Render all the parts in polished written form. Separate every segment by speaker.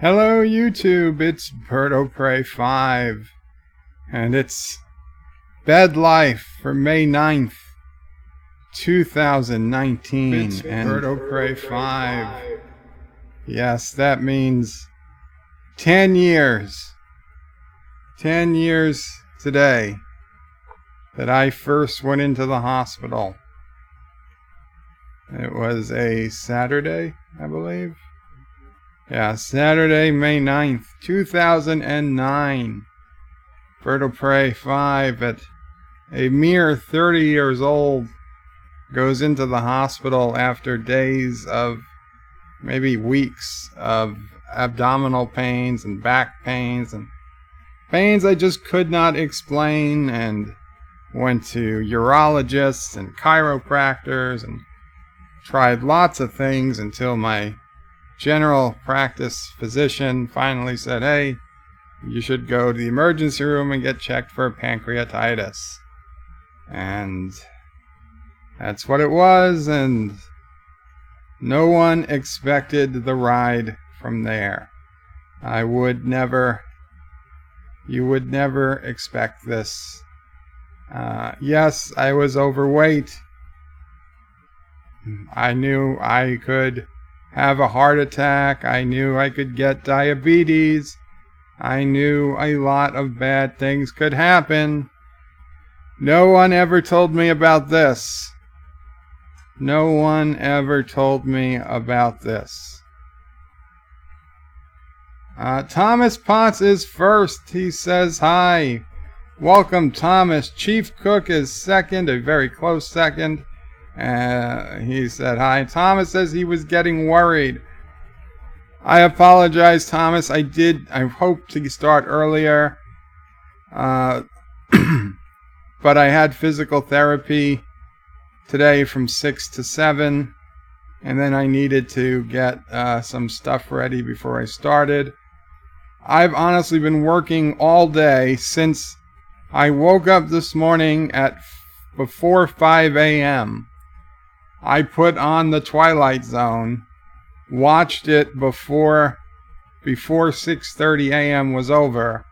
Speaker 1: Hello YouTube, it's MomOPrey 5, and it's Bed Life for May 9th, 2019,
Speaker 2: It's
Speaker 1: and
Speaker 2: MomOPrey 5.
Speaker 1: Yes, that means 10 years. 10 years today that I first went into the hospital. It was a Saturday, I believe. Yeah, Saturday, May 9th, 2009. MomOPrey 5 at a mere 30 years old goes into the hospital after days of, maybe weeks of abdominal pains and back pains and pains I just could not explain, and went to urologists and chiropractors and tried lots of things until my general practice physician finally said, hey, you should go to the emergency room and get checked for pancreatitis. And that's what it was, and no one expected the ride from there. You would never expect this. Yes, I was overweight. I knew I could have a heart attack. I knew I could get diabetes. I knew a lot of bad things could happen. No one ever told me about this. No one ever told me about this. Thomas Potts is first. He says hi. Welcome, Thomas. Chief Cook is second, a very close second. He said hi. Thomas says he was getting worried. I apologize, Thomas. I hoped to start earlier. But I had physical therapy today from 6 to 7. And then I needed to get some stuff ready before I started. I've honestly been working all day since I woke up this morning at before 5 a.m. I put on The Twilight Zone, watched it before 6:30 a.m. was over,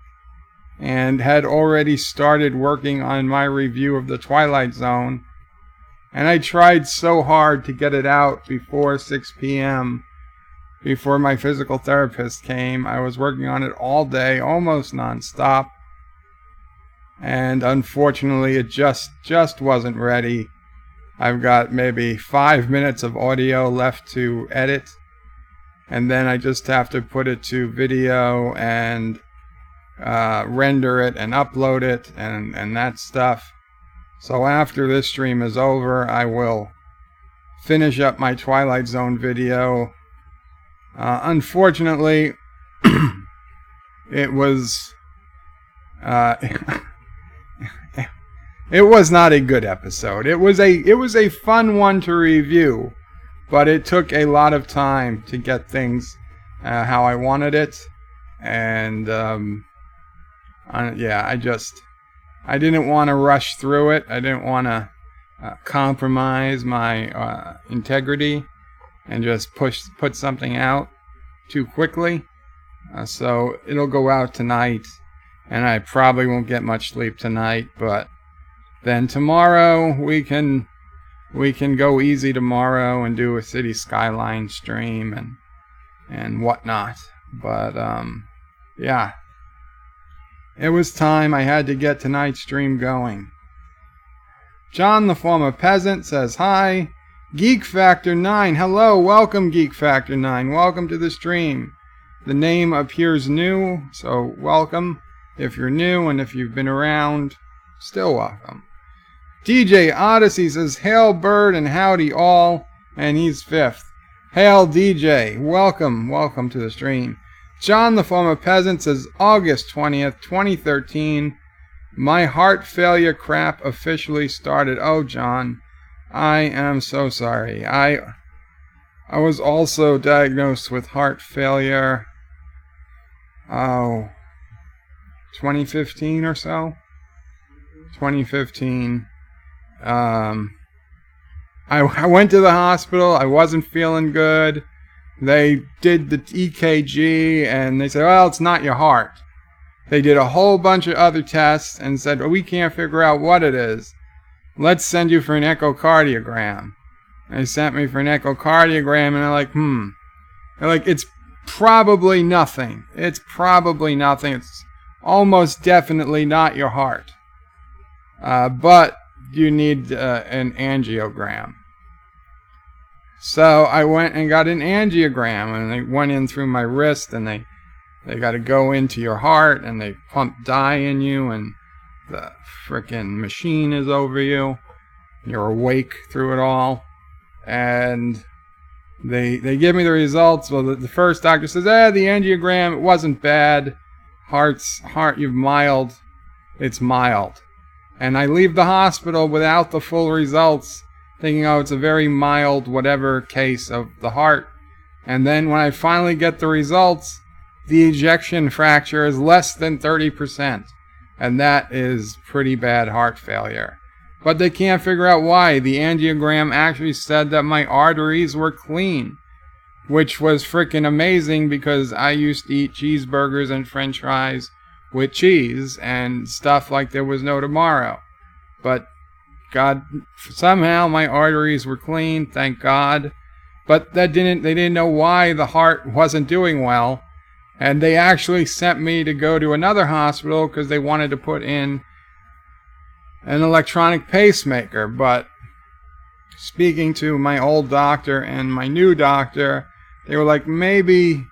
Speaker 1: and had already started working on my review of The Twilight Zone. And I tried so hard to get it out before 6 p.m., before my physical therapist came. I was working on it all day, almost nonstop. And unfortunately, it just wasn't ready. I've got maybe 5 minutes of audio left to edit, and then I just have to put it to video and render it and upload it and that stuff. So after this stream is over, I will finish up my Twilight Zone video. Unfortunately, it was it was not a good episode. It was a fun one to review, but it took a lot of time to get things how I wanted it, and yeah, I didn't want to rush through it. I didn't want to compromise my integrity and just put something out too quickly. So it'll go out tonight, and I probably won't get much sleep tonight, but then tomorrow we can go easy tomorrow and do a city skyline stream and whatnot. But yeah, it was time. I had to get tonight's stream going. John the Former Peasant says hi. Geek Factor 9, hello, welcome Geek Factor 9, welcome to the stream. The name appears new, so welcome if you're new, and if you've been around, still welcome. DJ Odyssey says, hail Bird and howdy all, and he's fifth. Hail DJ, welcome to the stream. John the Former Peasant says, August 20th, 2013, my heart failure crap officially started. Oh, John, I am so sorry. I was also diagnosed with heart failure, 2015 or so. 2015. I went to the hospital. I wasn't feeling good. They did the EKG and they said, well, it's not your heart. They did a whole bunch of other tests and said, well, we can't figure out what it is. Let's send you for an echocardiogram. They sent me for an echocardiogram and they're like, They're like, it's probably nothing. It's probably nothing. It's almost definitely not your heart. But you need an angiogram. So I went and got an angiogram, and they went in through my wrist, and they got to go into your heart, and they pump dye in you, and the frickin' machine is over you. You're awake through it all. And they give me the results. Well, the first doctor says, the angiogram, it wasn't bad. Heart, you've mild. It's mild. And I leave the hospital without the full results, thinking, it's a very mild whatever case of the heart. And then when I finally get the results, the ejection fracture is less than 30%. And that is pretty bad heart failure. But they can't figure out why. The angiogram actually said that my arteries were clean, which was freaking amazing because I used to eat cheeseburgers and french fries with cheese and stuff like there was no tomorrow. But God, somehow my arteries were clean, thank God. But they didn't know why the heart wasn't doing well. And they actually sent me to go to another hospital because they wanted to put in an electronic pacemaker. But speaking to my old doctor and my new doctor, they were like, maybe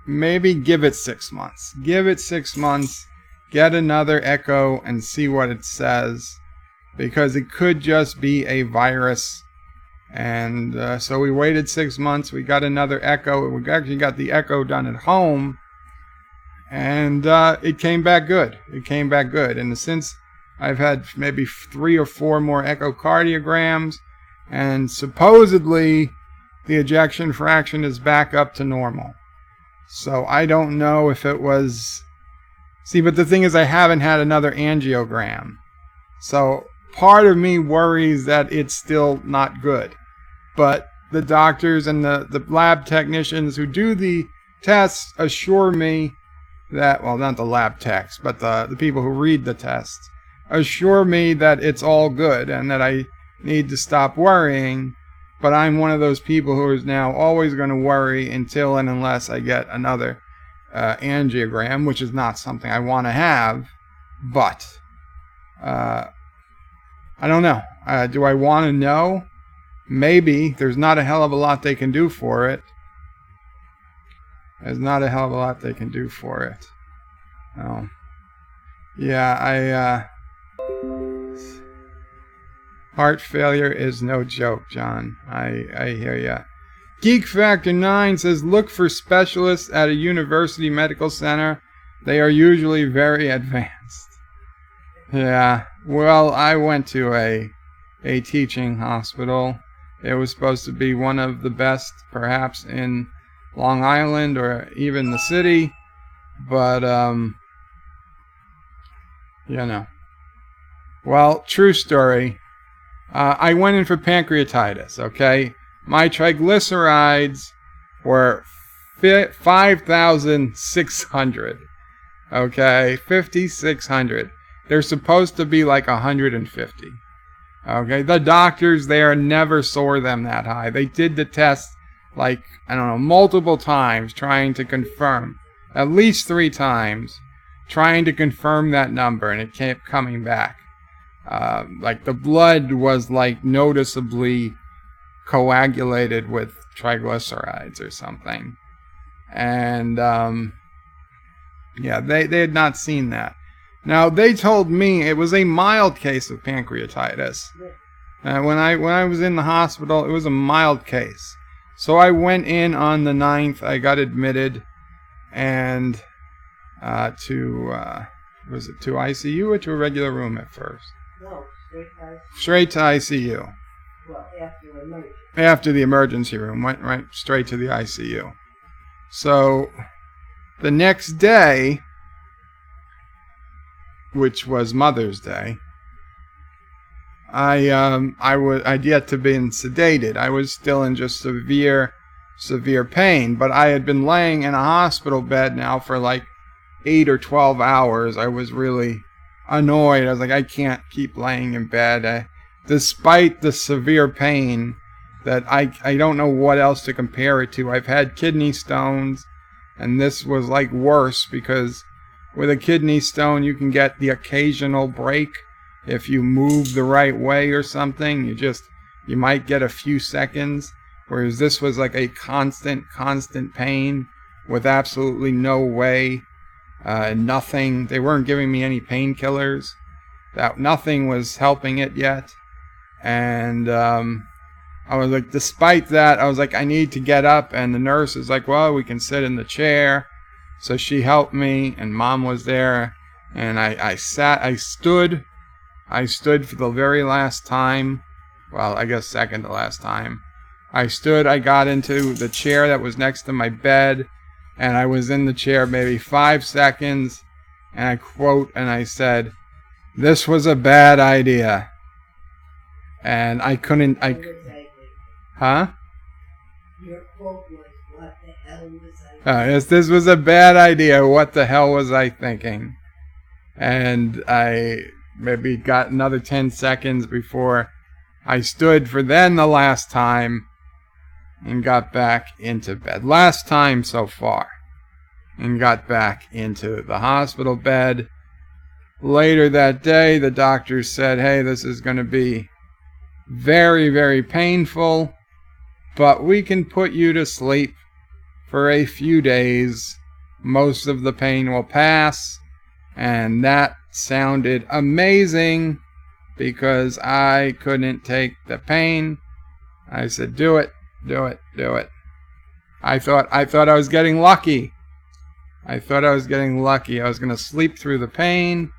Speaker 1: give it 6 months. Give it 6 months, get another echo and see what it says. Because it could just be a virus. And so we waited 6 months. We got another echo. We actually got the echo done at home. And it came back good. It came back good. And since I've had maybe 3 or 4 more echocardiograms, and supposedly the ejection fraction is back up to normal. So I don't know if it was... See, but the thing is I haven't had another angiogram. So part of me worries that it's still not good. But the doctors and the lab technicians who do the tests assure me that, well, not the lab techs, but the people who read the tests, assure me that it's all good and that I need to stop worrying. But I'm one of those people who is now always going to worry until and unless I get another angiogram, which is not something I want to have. But I don't know. Do I want to know? Maybe. There's not a hell of a lot they can do for it. There's not a hell of a lot they can do for it. Oh. Yeah, heart failure is no joke, John. I hear ya. Geek Factor 9 says, look for specialists at a university medical center. They are usually very advanced. Yeah, well, I went to a teaching hospital. It was supposed to be one of the best, perhaps, in Long Island or even the city. But, you know. Well, true story. I went in for pancreatitis, okay? My triglycerides were 5,600, okay? 5,600. They're supposed to be like 150, okay? The doctors there never saw them that high. They did the test, like, I don't know, multiple times trying to confirm, at least 3 times, trying to confirm that number, and it kept coming back. Like the blood was like noticeably coagulated with triglycerides or something. And yeah, they had not seen that. Now they told me it was a mild case of pancreatitis. When I was in the hospital, it was a mild case. So I went in on the 9th. I got admitted and was it to ICU or to a regular room at first?
Speaker 3: No,
Speaker 1: straight to ICU.
Speaker 3: Well, after the emergency.
Speaker 1: After the emergency room, went right straight to the ICU. So the next day, which was Mother's Day, I'd yet to been sedated. I was still in just severe severe pain. But I had been laying in a hospital bed now for like 8 or 12 hours. I was really annoyed. I was like, I can't keep laying in bed. Despite the severe pain that I don't know what else to compare it to. I've had kidney stones, and this was like worse, because with a kidney stone you can get the occasional break if you move the right way or something. You might get a few seconds, whereas this was like a constant pain with absolutely no way, nothing. They weren't giving me any painkillers. Nothing was helping it yet. And I was like, despite that, I was like, I need to get up. And the nurse is like, well, we can sit in the chair. So she helped me, and Mom was there. And I stood for the very last time. Well, I guess second to last time. I stood, I got into the chair that was next to my bed, and I was in the chair maybe 5 seconds, and I quote, and I said, "This was a bad idea." And I couldn't, huh?
Speaker 3: Your quote was, what the hell was I thinking?
Speaker 1: Yes, this was a bad idea. What the hell was I thinking? And I maybe got another 10 seconds before I stood for then the last time and got back into bed. Last time so far. And got back into the hospital bed. Later that day, the doctor said, hey, this is going to be very, very painful, but we can put you to sleep for a few days. Most of the pain will pass. And that sounded amazing, because I couldn't take the pain. I said, do it, do it, do it. I thought I was getting lucky. I thought I was getting lucky. I was going to sleep through the pain.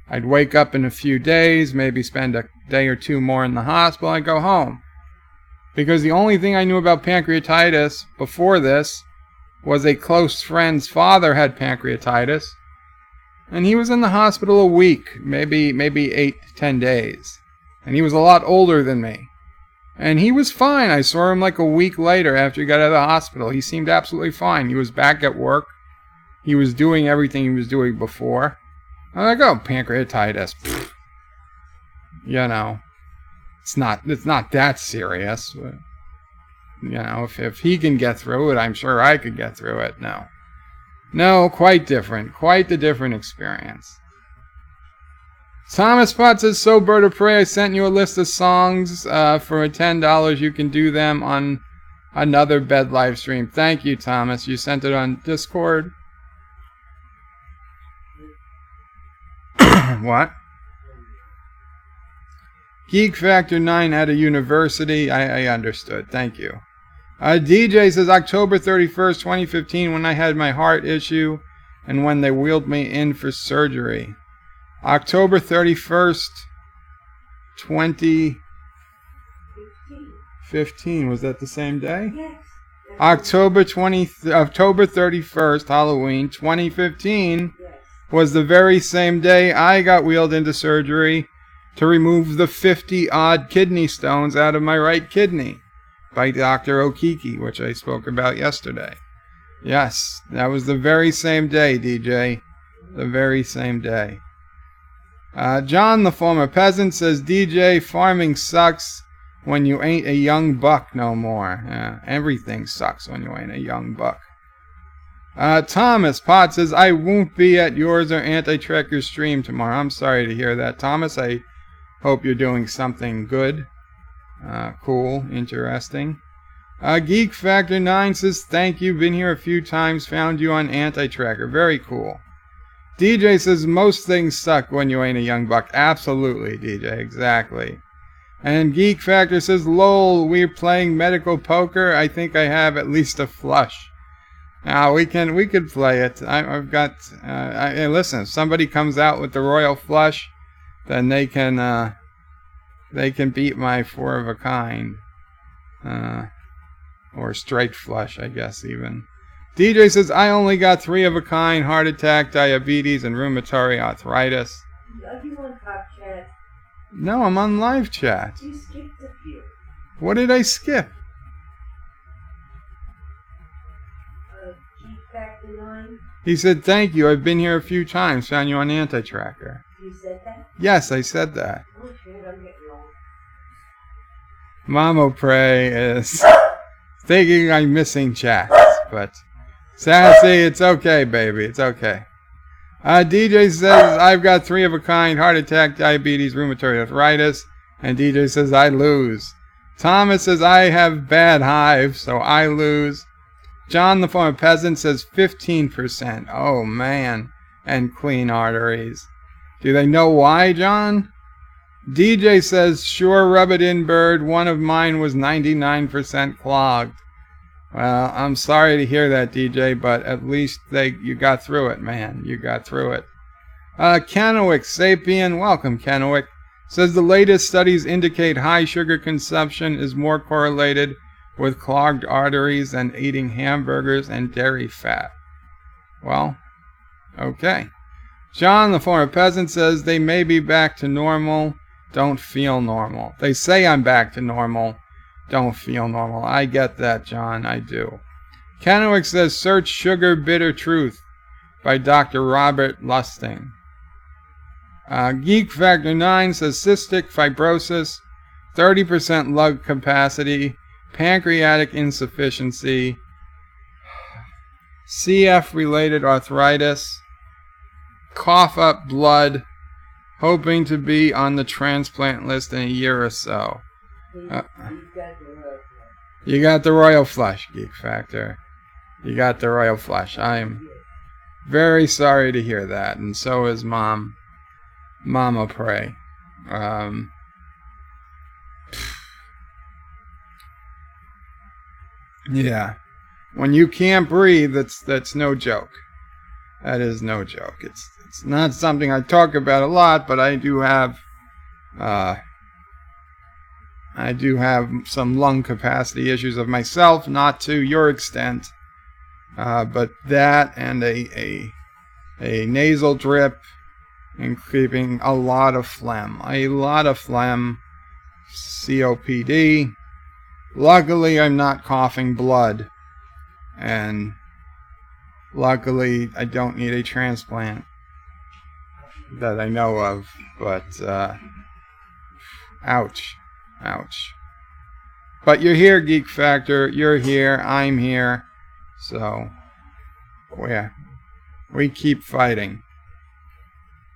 Speaker 1: I'd wake up in a few days, maybe spend a day or two more in the hospital. I'd go home. Because the only thing I knew about pancreatitis before this was a close friend's father had pancreatitis. And he was in the hospital a week, maybe 8 to 10 days. And he was a lot older than me. And he was fine. I saw him like a week later after he got out of the hospital. He seemed absolutely fine. He was back at work. He was doing everything he was doing before. I'm like, oh, pancreatitis. Pfft. You know, it's not that serious. But, you know, if he can get through it, I'm sure I could get through it. No, quite different. Quite the different experience. Thomas Potts says, so Bird of Prey, I sent you a list of songs. For $10, you can do them on another bed live stream. Thank you, Thomas. You sent it on Discord. What? Geek Factor 9 at a university. I understood. Thank you. DJ says, October 31st, 2015, when I had my heart issue and when they wheeled me in for surgery. October 31st, 2015. Was that the same day?
Speaker 3: Yes.
Speaker 1: October 31st, Halloween, 2015,
Speaker 3: Yes.
Speaker 1: was the very same day I got wheeled into surgery to remove the 50-odd kidney stones out of my right kidney by Dr. Okiki, which I spoke about yesterday. Yes, that was the very same day, DJ. The very same day. John, the former peasant, says, DJ, farming sucks when you ain't a young buck no more. Everything sucks when you ain't a young buck. Thomas Potts says, I won't be at yours or Anti-Trekker's stream tomorrow. I'm sorry to hear that, Thomas. I hope you're doing something good. Cool, interesting. Geek Factor 9 says, thank you, been here a few times, found you on Anti-Tracker. Very cool. DJ says, most things suck when you ain't a young buck. Absolutely, DJ, exactly. And Geek Factor says, lol, we're playing medical poker. I think I have at least a flush. Now, we could play it. I've got, listen, if somebody comes out with the royal flush, then they can beat my 4 of a kind. Or straight flush, I guess, even. DJ says, I only got 3 of a kind, heart attack, diabetes, and rheumatoid arthritis.
Speaker 3: Are you on Top Chat?
Speaker 1: No, I'm on live chat.
Speaker 3: You skipped a few.
Speaker 1: What did I skip? He said, thank you. I've been here a few times. Found you on Anti-Tracker.
Speaker 3: You said that?
Speaker 1: Yes, I said that.
Speaker 3: Oh shit, I'm getting old.
Speaker 1: MomOPrey is thinking I'm missing chats, but Sassy, it's okay, baby. It's okay. DJ says, I've got 3 of a kind, heart attack, diabetes, rheumatoid arthritis. And DJ says, I lose. Thomas says, I have bad hives, so I lose. John, the former peasant, says 15%. Oh, man. And clean arteries. Do they know why, John? DJ says, sure, rub it in, bird. One of mine was 99% clogged. Well, I'm sorry to hear that, DJ, but at least you got through it, man. You got through it. Kennewick, Sapien, welcome, Kennewick, says the latest studies indicate high sugar consumption is more correlated with clogged arteries than eating hamburgers and dairy fat. Well, okay. John, the former peasant, says they may be back to normal, don't feel normal. They say I'm back to normal, don't feel normal. I get that, John, I do. Kennewick says search Sugar Bitter Truth by Dr. Robert Lusting. Geek Factor 9 says cystic fibrosis, 30% lung capacity, pancreatic insufficiency, CF-related arthritis, cough up blood, hoping to be on the transplant list in a year or so. You got the royal flush, Geek Factor. You got the royal flush. I'm very sorry to hear that, and so is MomOPrey. Yeah. When you can't breathe, that's no joke. That is no joke. It's not something I talk about a lot, but I do have some lung capacity issues of myself, not to your extent, but that and a nasal drip and keeping a lot of phlegm, COPD. Luckily, I'm not coughing blood, and luckily, I don't need a transplant that I know of, but ouch. But you're here, Geek Factor. You're here. I'm here. So, yeah, we keep fighting.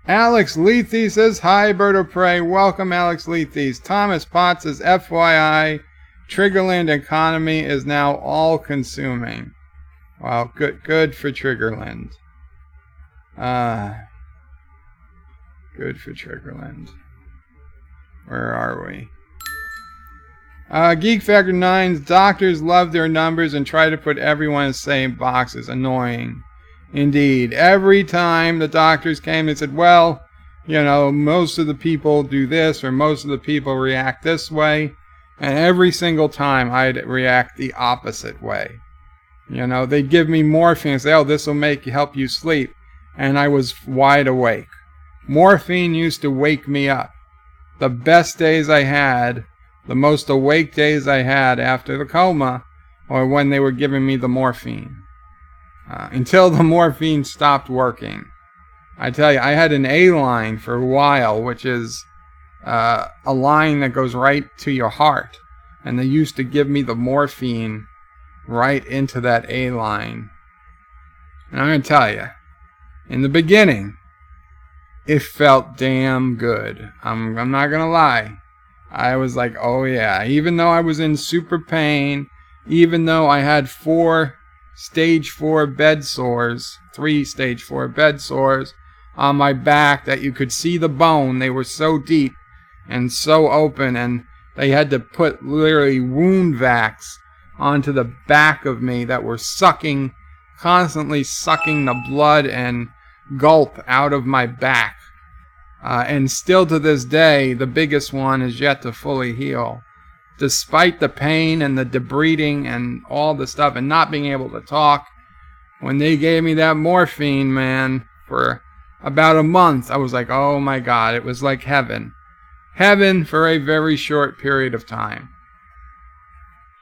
Speaker 1: Alex Lethe says, hi, MomOPrey. Welcome, Alex Lethe. Thomas Potts says, FYI, Triggerland economy is now all-consuming. Wow, good for Triggerland. Good for Triggerland. Where are we? Geek Factor 9's doctors love their numbers and try to put everyone in the same boxes. Annoying. Indeed. Every time the doctors came, they said, well, you know, most of the people do this or most of the people react this way. And every single time I'd react the opposite way. You know, they'd give me morphine and say, oh, this will help you sleep. And I was wide awake. Morphine used to wake me up. The best days I had, the most awake days I had after the coma, or when they were giving me the morphine. Until the morphine stopped working. I tell you, I had an A line for a while, which is a line that goes right to your heart. And they used to give me the morphine right into that A line. And I'm going to tell you, in the beginning, it felt damn good. I'm not going to lie. I was like, oh yeah. Even though I was in super pain, even though I had 3 stage 4 bed sores on my back that you could see the bone. They were so deep and so open, and they had to put literally wound vacs onto the back of me that were constantly sucking the blood and gulp out of my back. And still to this day, the biggest one is yet to fully heal. Despite the pain and the debriding and all the stuff and not being able to talk, when they gave me that morphine, man, for about a month, I was like, oh my God, it was like heaven. Heaven for a very short period of time.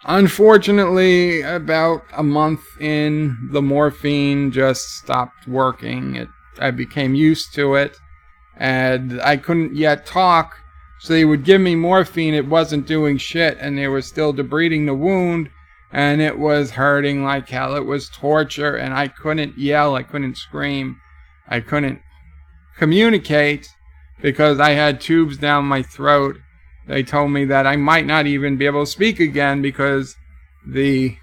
Speaker 1: Unfortunately, about a month in, the morphine just stopped working. I became used to it, and I couldn't yet talk, so they would give me morphine. It wasn't doing shit, and they were still debriding the wound, and it was hurting like hell. It was torture, and I couldn't yell, I couldn't scream, I couldn't communicate because I had tubes down my throat. They told me that I might not even be able to speak again because the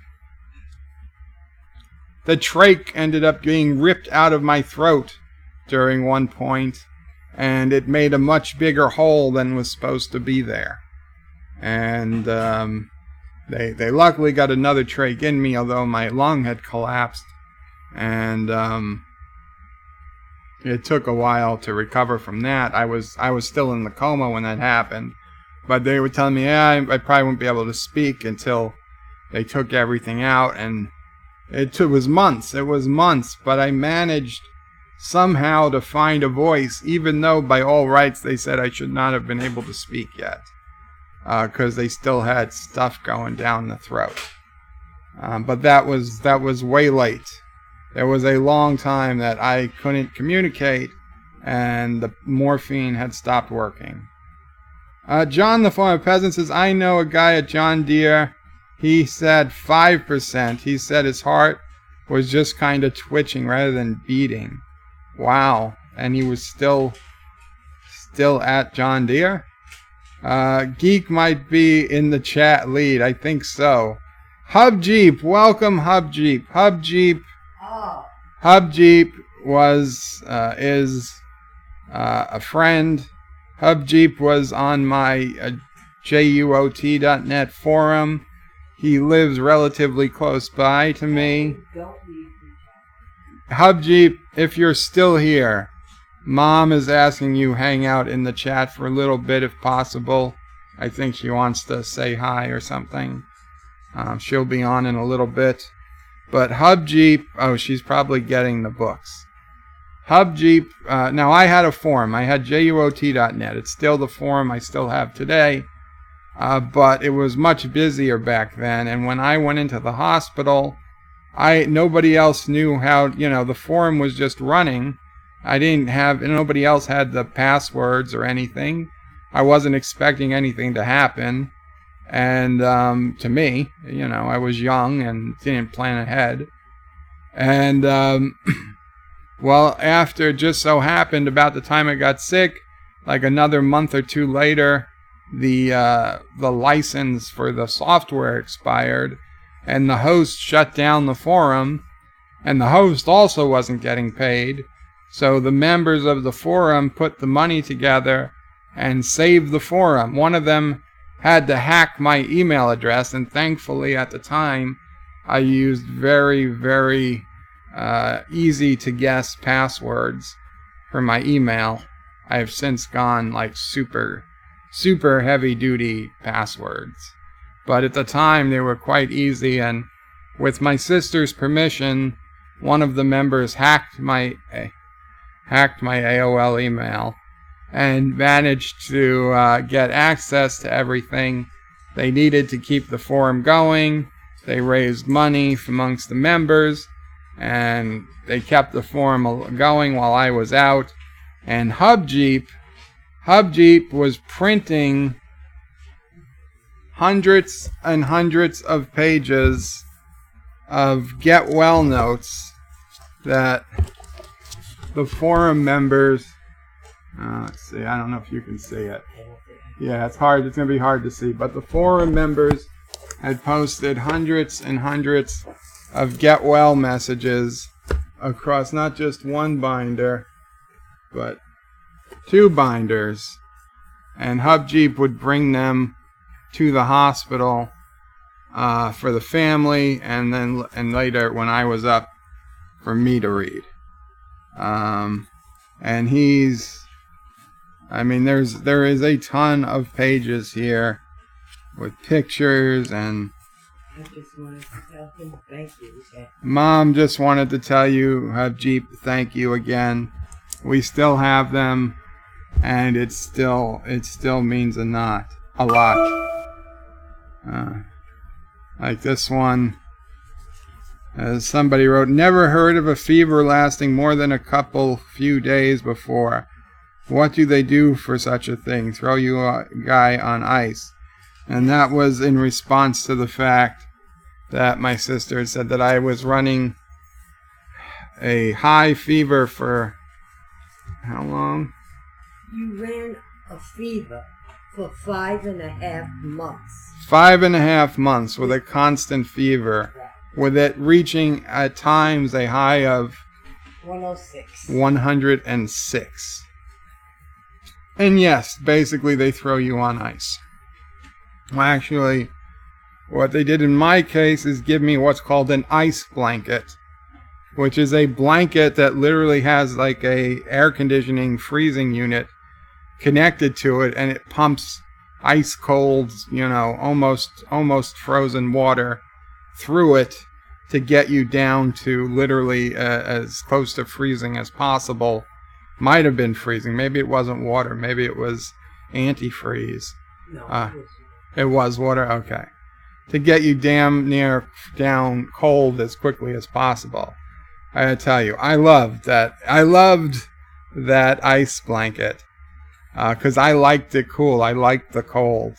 Speaker 1: trach ended up being ripped out of my throat during one point, and it made a much bigger hole than was supposed to be there. And they luckily got another trach in me, although my lung had collapsed, and it took a while to recover from that. I was still in the coma when that happened, but they were telling me, yeah, I probably wouldn't be able to speak until they took everything out, and it was months. It was months, but I managed somehow to find a voice, even though by all rights they said I should not have been able to speak yet, because they still had stuff going down the throat. But that was way late. There was a long time that I couldn't communicate, and the morphine had stopped working. John the Farmer Peasant says, I know a guy at John Deere. He said 5%. He said his heart was just kind of twitching rather than beating. Wow. And he was still at John Deere? Geek might be in the chat lead. I think so. Hub Jeep. Welcome, Hub Jeep. Hub Jeep.
Speaker 3: Oh.
Speaker 1: Hub Jeep is a friend. Hub Jeep was on my JUOT.net forum. He lives relatively close by to me. Hub Jeep, if you're still here, Mom is asking you hang out in the chat for a little bit if possible. I think she wants to say hi or something. She'll be on in a little bit. But Hub Jeep, oh, she's probably getting the books. Hub Jeep, now I had a forum. I had JUOT.net. It's still the forum I still have today. But it was much busier back then. And when I went into the hospital, nobody else knew how, the forum was just running. Nobody else had the passwords or anything. I wasn't expecting anything to happen. And to me, I was young and didn't plan ahead. And well, after just so happened, about the time I got sick, like another month or two later, the license for the software expired, and the host shut down the forum, and the host also wasn't getting paid. So the members of the forum put the money together and saved the forum. One of them had to hack my email address, and thankfully at the time I used very, very easy to guess passwords for my email. I have since gone like super heavy duty passwords, but at the time they were quite easy, and with my sister's permission, one of the members hacked my AOL email and managed to get access to everything they needed to keep the forum going. They raised money amongst the members, and they kept the forum going while I was out. And Hub Jeep was printing hundreds and hundreds of pages of get well notes that the forum members, let's see, I don't know if you can see it. Yeah, it's hard. It's going to be hard to see. But the forum members had posted hundreds and hundreds of get well messages across not just one binder, but 2 binders. And Hub Jeep would bring them to the hospital for the family, and later when I was up, for me to read. And there is a ton of pages here with pictures, and
Speaker 3: I just wanted to tell him thank you.
Speaker 1: Mom just wanted to tell you, Hub Jeep, thank you again. We still have them, and it still means a lot. Like this one. As somebody wrote, never heard of a fever lasting more than a few days before. What do they do for such a thing? Throw you a guy on ice. And that was in response to the fact that my sister said that I was running a high fever for how long?
Speaker 3: You ran a fever for 5.5 months.
Speaker 1: 5.5 months with a constant fever, with it reaching at times a high of
Speaker 3: 106.
Speaker 1: 106. And yes, basically they throw you on ice. Well, actually, what they did in my case is give me what's called an ice blanket, which is a blanket that literally has like a air conditioning freezing unit connected to it, and it pumps ice cold, almost frozen water through it to get you down to literally as close to freezing as possible. Might have been freezing. Maybe it wasn't water. Maybe it was antifreeze.
Speaker 3: No,
Speaker 1: it was water. Okay. To get you damn near down cold as quickly as possible. I gotta tell you, I loved that. I loved that ice blanket because I liked it cool. I liked the cold,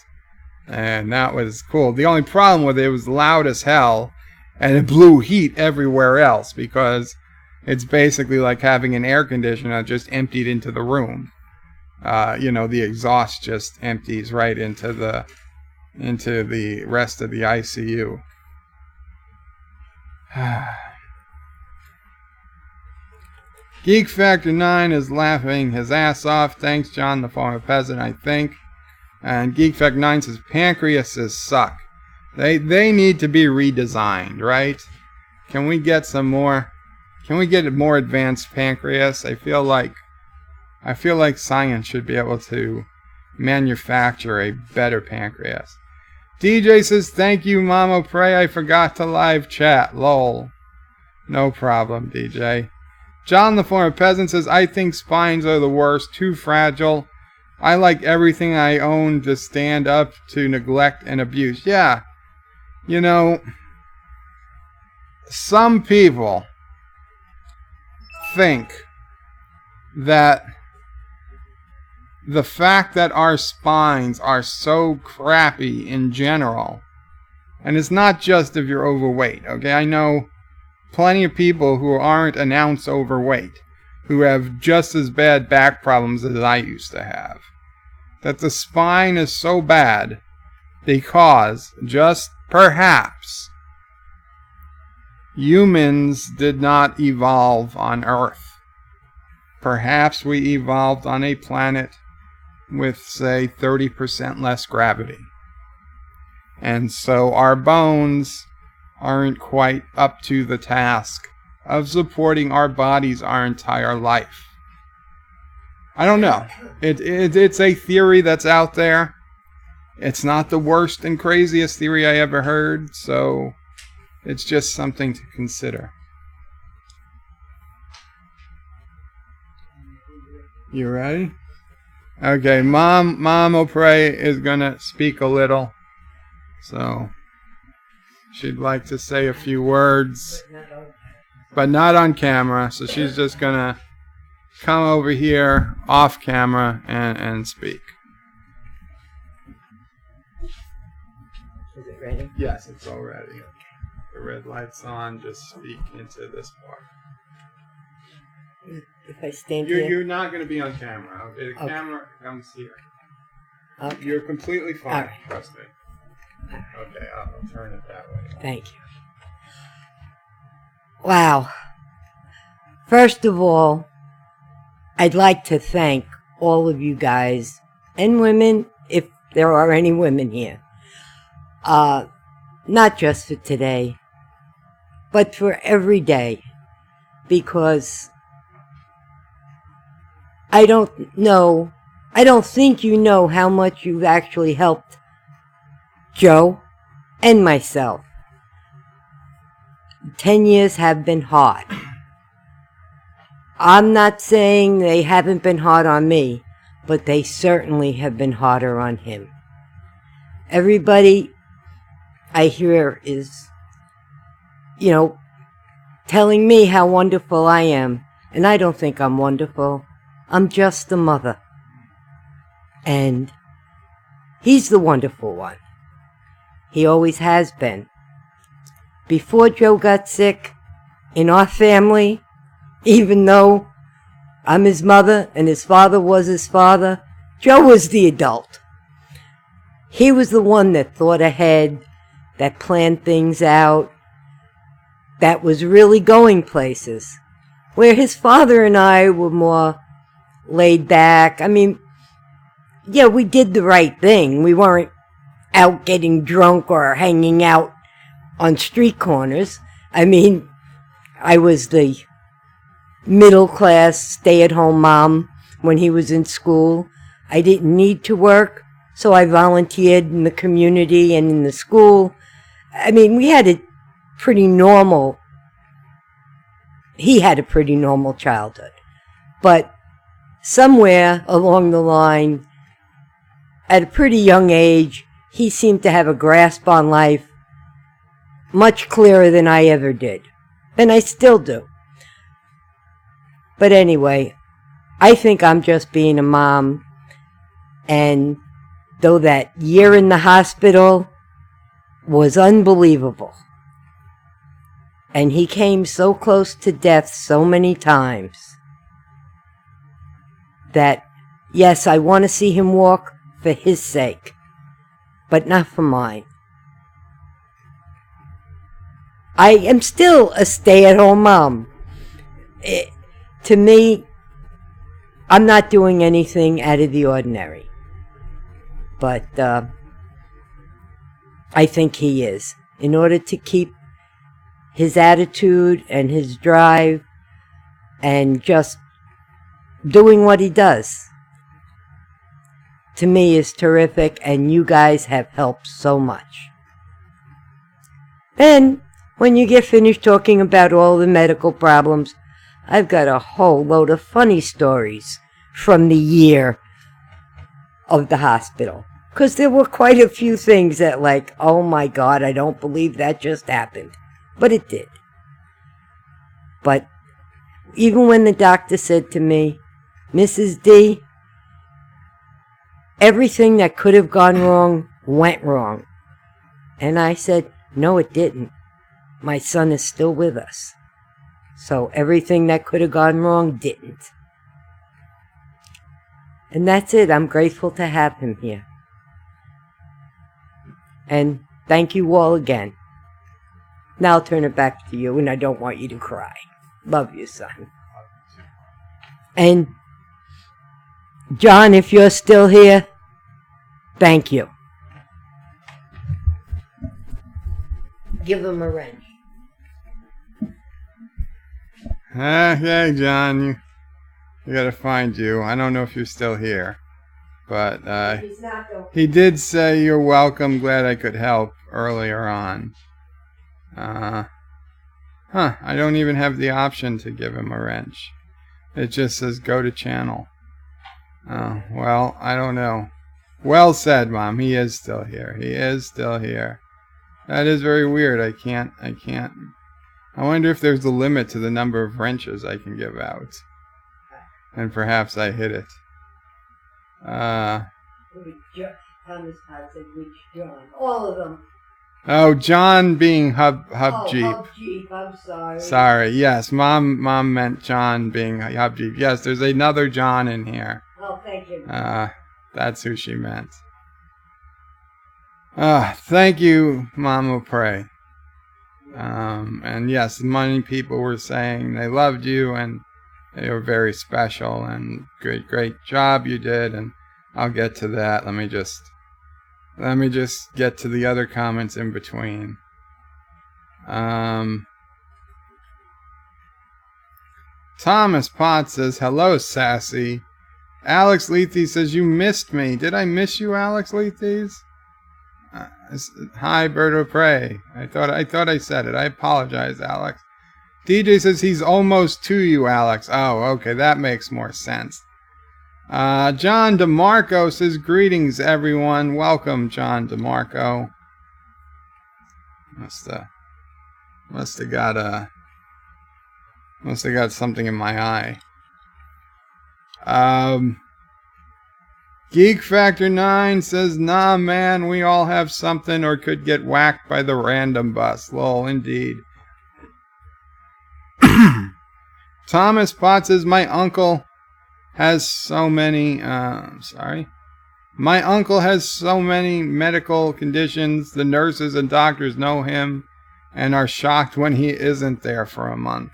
Speaker 1: and that was cool. The only problem with it was loud as hell, and it blew heat everywhere else because it's basically like having an air conditioner just emptied into the room. The exhaust just empties right into the rest of the ICU. Geek Factor 9 is laughing his ass off. Thanks, John, the former peasant, I think. And Geek Factor 9 says pancreases suck. They need to be redesigned, right? Can we get some more? Can we get a more advanced pancreas? I feel like science should be able to manufacture a better pancreas. DJ says, thank you, MomOPrey. I forgot to live chat. Lol. No problem, DJ. John, the former peasant, says, I think spines are the worst. Too fragile. I like everything I own to stand up to neglect and abuse. Yeah. Some people think that the fact that our spines are so crappy in general, and it's not just if you're overweight, okay? I know plenty of people who aren't announced overweight who have just as bad back problems as I used to have. That the spine is so bad because, just perhaps, humans did not evolve on Earth. Perhaps we evolved on a planet with, say, 30% less gravity. And so our bones aren't quite up to the task of supporting our bodies our entire life. I don't know. It's a theory that's out there. It's not the worst and craziest theory I ever heard, so it's just something to consider. You ready? Okay, MomOPrey is gonna speak a little, so she'd like to say a few words, but not on camera. So she's just gonna come over here off camera and speak.
Speaker 3: Is it ready?
Speaker 1: Yes, it's all ready. The red light's on. Just speak into this part.
Speaker 3: If I stand here?
Speaker 1: You're not going to be on camera. Okay, the camera comes here.
Speaker 3: Okay.
Speaker 1: You're completely fine.
Speaker 3: All right.
Speaker 1: Trust me. Okay, I'll turn it that way.
Speaker 3: Thank you. Wow. First of all, I'd like to thank all of you guys and women, if there are any women here. Not just for today, but for every day. Because I don't think you know how much you've actually helped Joe and myself. 10 years have been hard. I'm not saying they haven't been hard on me, but they certainly have been harder on him. Everybody I hear is, telling me how wonderful I am. And I don't think I'm wonderful. I'm just a mother. And he's the wonderful one. He always has been. Before Joe got sick, in our family, even though I'm his mother and his father was his father, Joe was the adult. He was the one that thought ahead, that planned things out, that was really going places. Where his father and I were more laid back. I mean, yeah, we did the right thing. We weren't out getting drunk or hanging out on street corners. I mean, I was the middle-class, stay-at-home mom when he was in school. I didn't need to work, so I volunteered in the community and in the school. I mean, we had a pretty normal... He had a pretty normal childhood. But somewhere along the line, at a pretty young age, he seemed to have a grasp on life much clearer than I ever did. And I still do. But anyway, I think I'm just being a mom. And though that year in the hospital was unbelievable, and he came so close to death so many times, that, yes, I want to see him walk for his sake, but not for mine. I am still a stay-at-home mom. To me, I'm not doing anything out of the ordinary. But I think he is. In order to keep his attitude and his drive and just doing what he does, to me is terrific, and you guys have helped so much. Then, when you get finished talking about all the medical problems, I've got a whole load of funny stories from the year of the hospital. Because there were quite a few things that, like, oh my God, I don't believe that just happened. But it did. But even when the doctor said to me, Mrs. D, everything that could have gone wrong went wrong. And I said, no, it didn't. My son is still with us. So everything that could have gone wrong didn't. And that's it. I'm grateful to have him here. And thank you all again. Now I'll turn it back to you, and I don't want you to cry. Love you, son. And John, if you're still here, thank you. Give him a wrench.
Speaker 1: Okay, John, you gotta find you. I don't know if you're still here, but he did say you're welcome. Glad I could help earlier on. I don't even have the option to give him a wrench. It just says go to channel. Oh, well, I don't know. Well said, Mom. He is still here. He is still here. That is very weird. I can't. I wonder if there's a limit to the number of wrenches I can give out. And perhaps I hit it.
Speaker 3: Thomas said which John? All of them.
Speaker 1: Oh, John being Hub Jeep.
Speaker 3: Hub Jeep, I'm sorry.
Speaker 1: Sorry, yes, Mom meant John being Hub Jeep. Yes, there's another John in here.
Speaker 3: Oh, thank you.
Speaker 1: That's who she meant. Thank you, MomOPrey. And yes, many people were saying they loved you and they were very special and great job you did, and I'll get to that. Let me just get to the other comments in between. Thomas Potts says, hello, Sassy. Alex Lethe says, you missed me. Did I miss you, Alex Lethe? Hi, MomOPrey. I thought I said it. I apologize, Alex. DJ says he's almost to you, Alex. Oh, okay, that makes more sense. John DeMarco says, greetings, everyone. Welcome, John DeMarco. Must have got something in my eye. Geek Factor 9 says, nah, man, we all have something or could get whacked by the random bus. Lol, indeed. Thomas Potts says, my uncle has so many, My uncle has so many medical conditions. The nurses and doctors know him and are shocked when he isn't there for a month.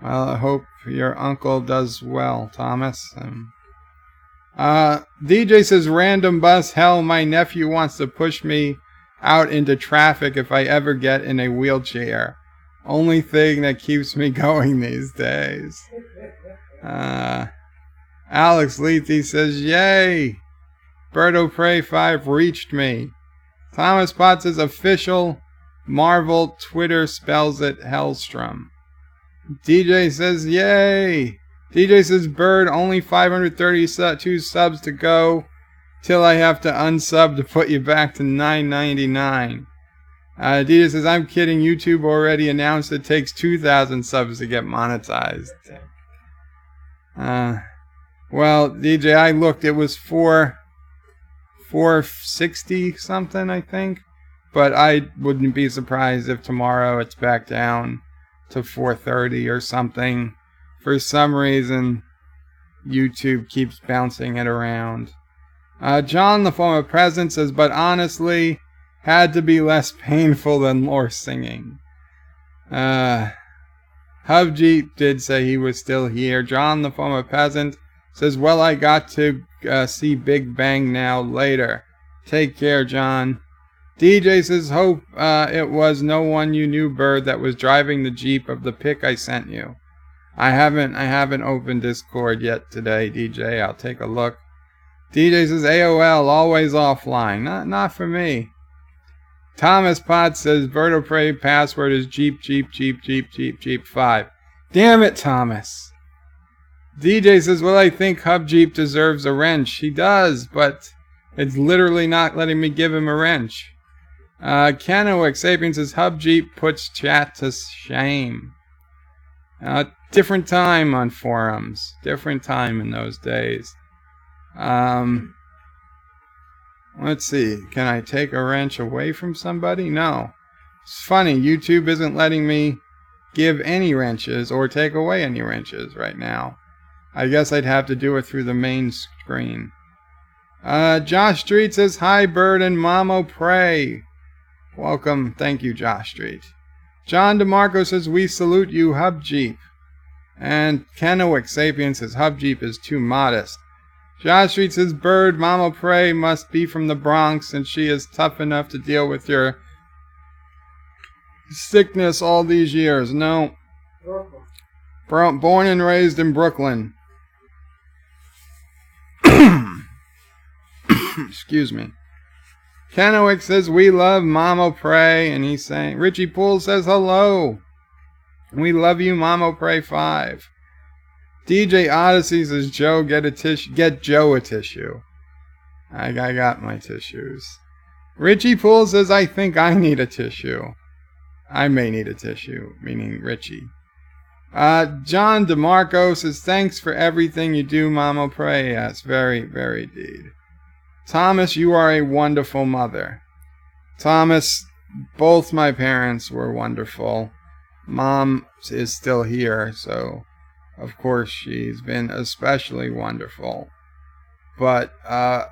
Speaker 1: Well, I hope your uncle does well, Thomas. DJ says, random bus, hell, my nephew wants to push me out into traffic if I ever get in a wheelchair. Only thing that keeps me going these days. Alex Lethe says, yay! MomOPrey 5 reached me. Thomas Potts says, official Marvel Twitter spells it Hellstrom. DJ says, yay! DJ says, Bird, only 532 subs to go till I have to unsub to put you back to $9.99. DJ says, I'm kidding. YouTube already announced it takes 2,000 subs to get monetized. Well, DJ, I looked. It was 460 something, I think. But I wouldn't be surprised if tomorrow it's back down to 430 or something. For some reason, YouTube keeps bouncing it around. John, the former president, says, but honestly, had to be less painful than Lore singing. Hubjeep did say he was still here. John, the former peasant, says, well, I got to see Big Bang now later. Take care, John. DJ says, hope it was no one you knew, Bird, that was driving the Jeep of the pic I sent you. I haven't opened Discord yet today, DJ. I'll take a look. DJ says, AOL, always offline. Not for me. Thomas Potts says, MomOPrey password is Jeep 5. Damn it, Thomas. DJ says, well, I think Hubjeep deserves a wrench. He does, but it's literally not letting me give him a wrench. Canoic Sapien says, Hubjeep puts chat to shame. Different time on forums. Different time in those days. Let's see. Can I take a wrench away from somebody? No. It's funny. YouTube isn't letting me give any wrenches or take away any wrenches right now. I guess I'd have to do it through the main screen. Josh Street says, hi, Bird and MomOPrey. Welcome. Thank you, Josh Street. John DeMarco says, we salute you, Hubjeep. And Canoic Sapien says, Hubjeep is too modest. Josh Street says, Bird, MomOPrey must be from the Bronx and she is tough enough to deal with your sickness all these years. No. Born and raised in Brooklyn. Excuse me. Canoic says, we love MomOPrey, and he's saying, Richie Poole says, hello. We love you, MomOPrey 5. DJ Odyssey says, Joe, get Joe a tissue. I got my tissues. Richie Poole says, I think I need a tissue. I may need a tissue, meaning Richie. John DeMarco says, thanks for everything you do, MomOPrey. Yes, very, very indeed. Thomas, you are a wonderful mother. Thomas, both my parents were wonderful. Mom is still here, so of course she's been especially wonderful. But, I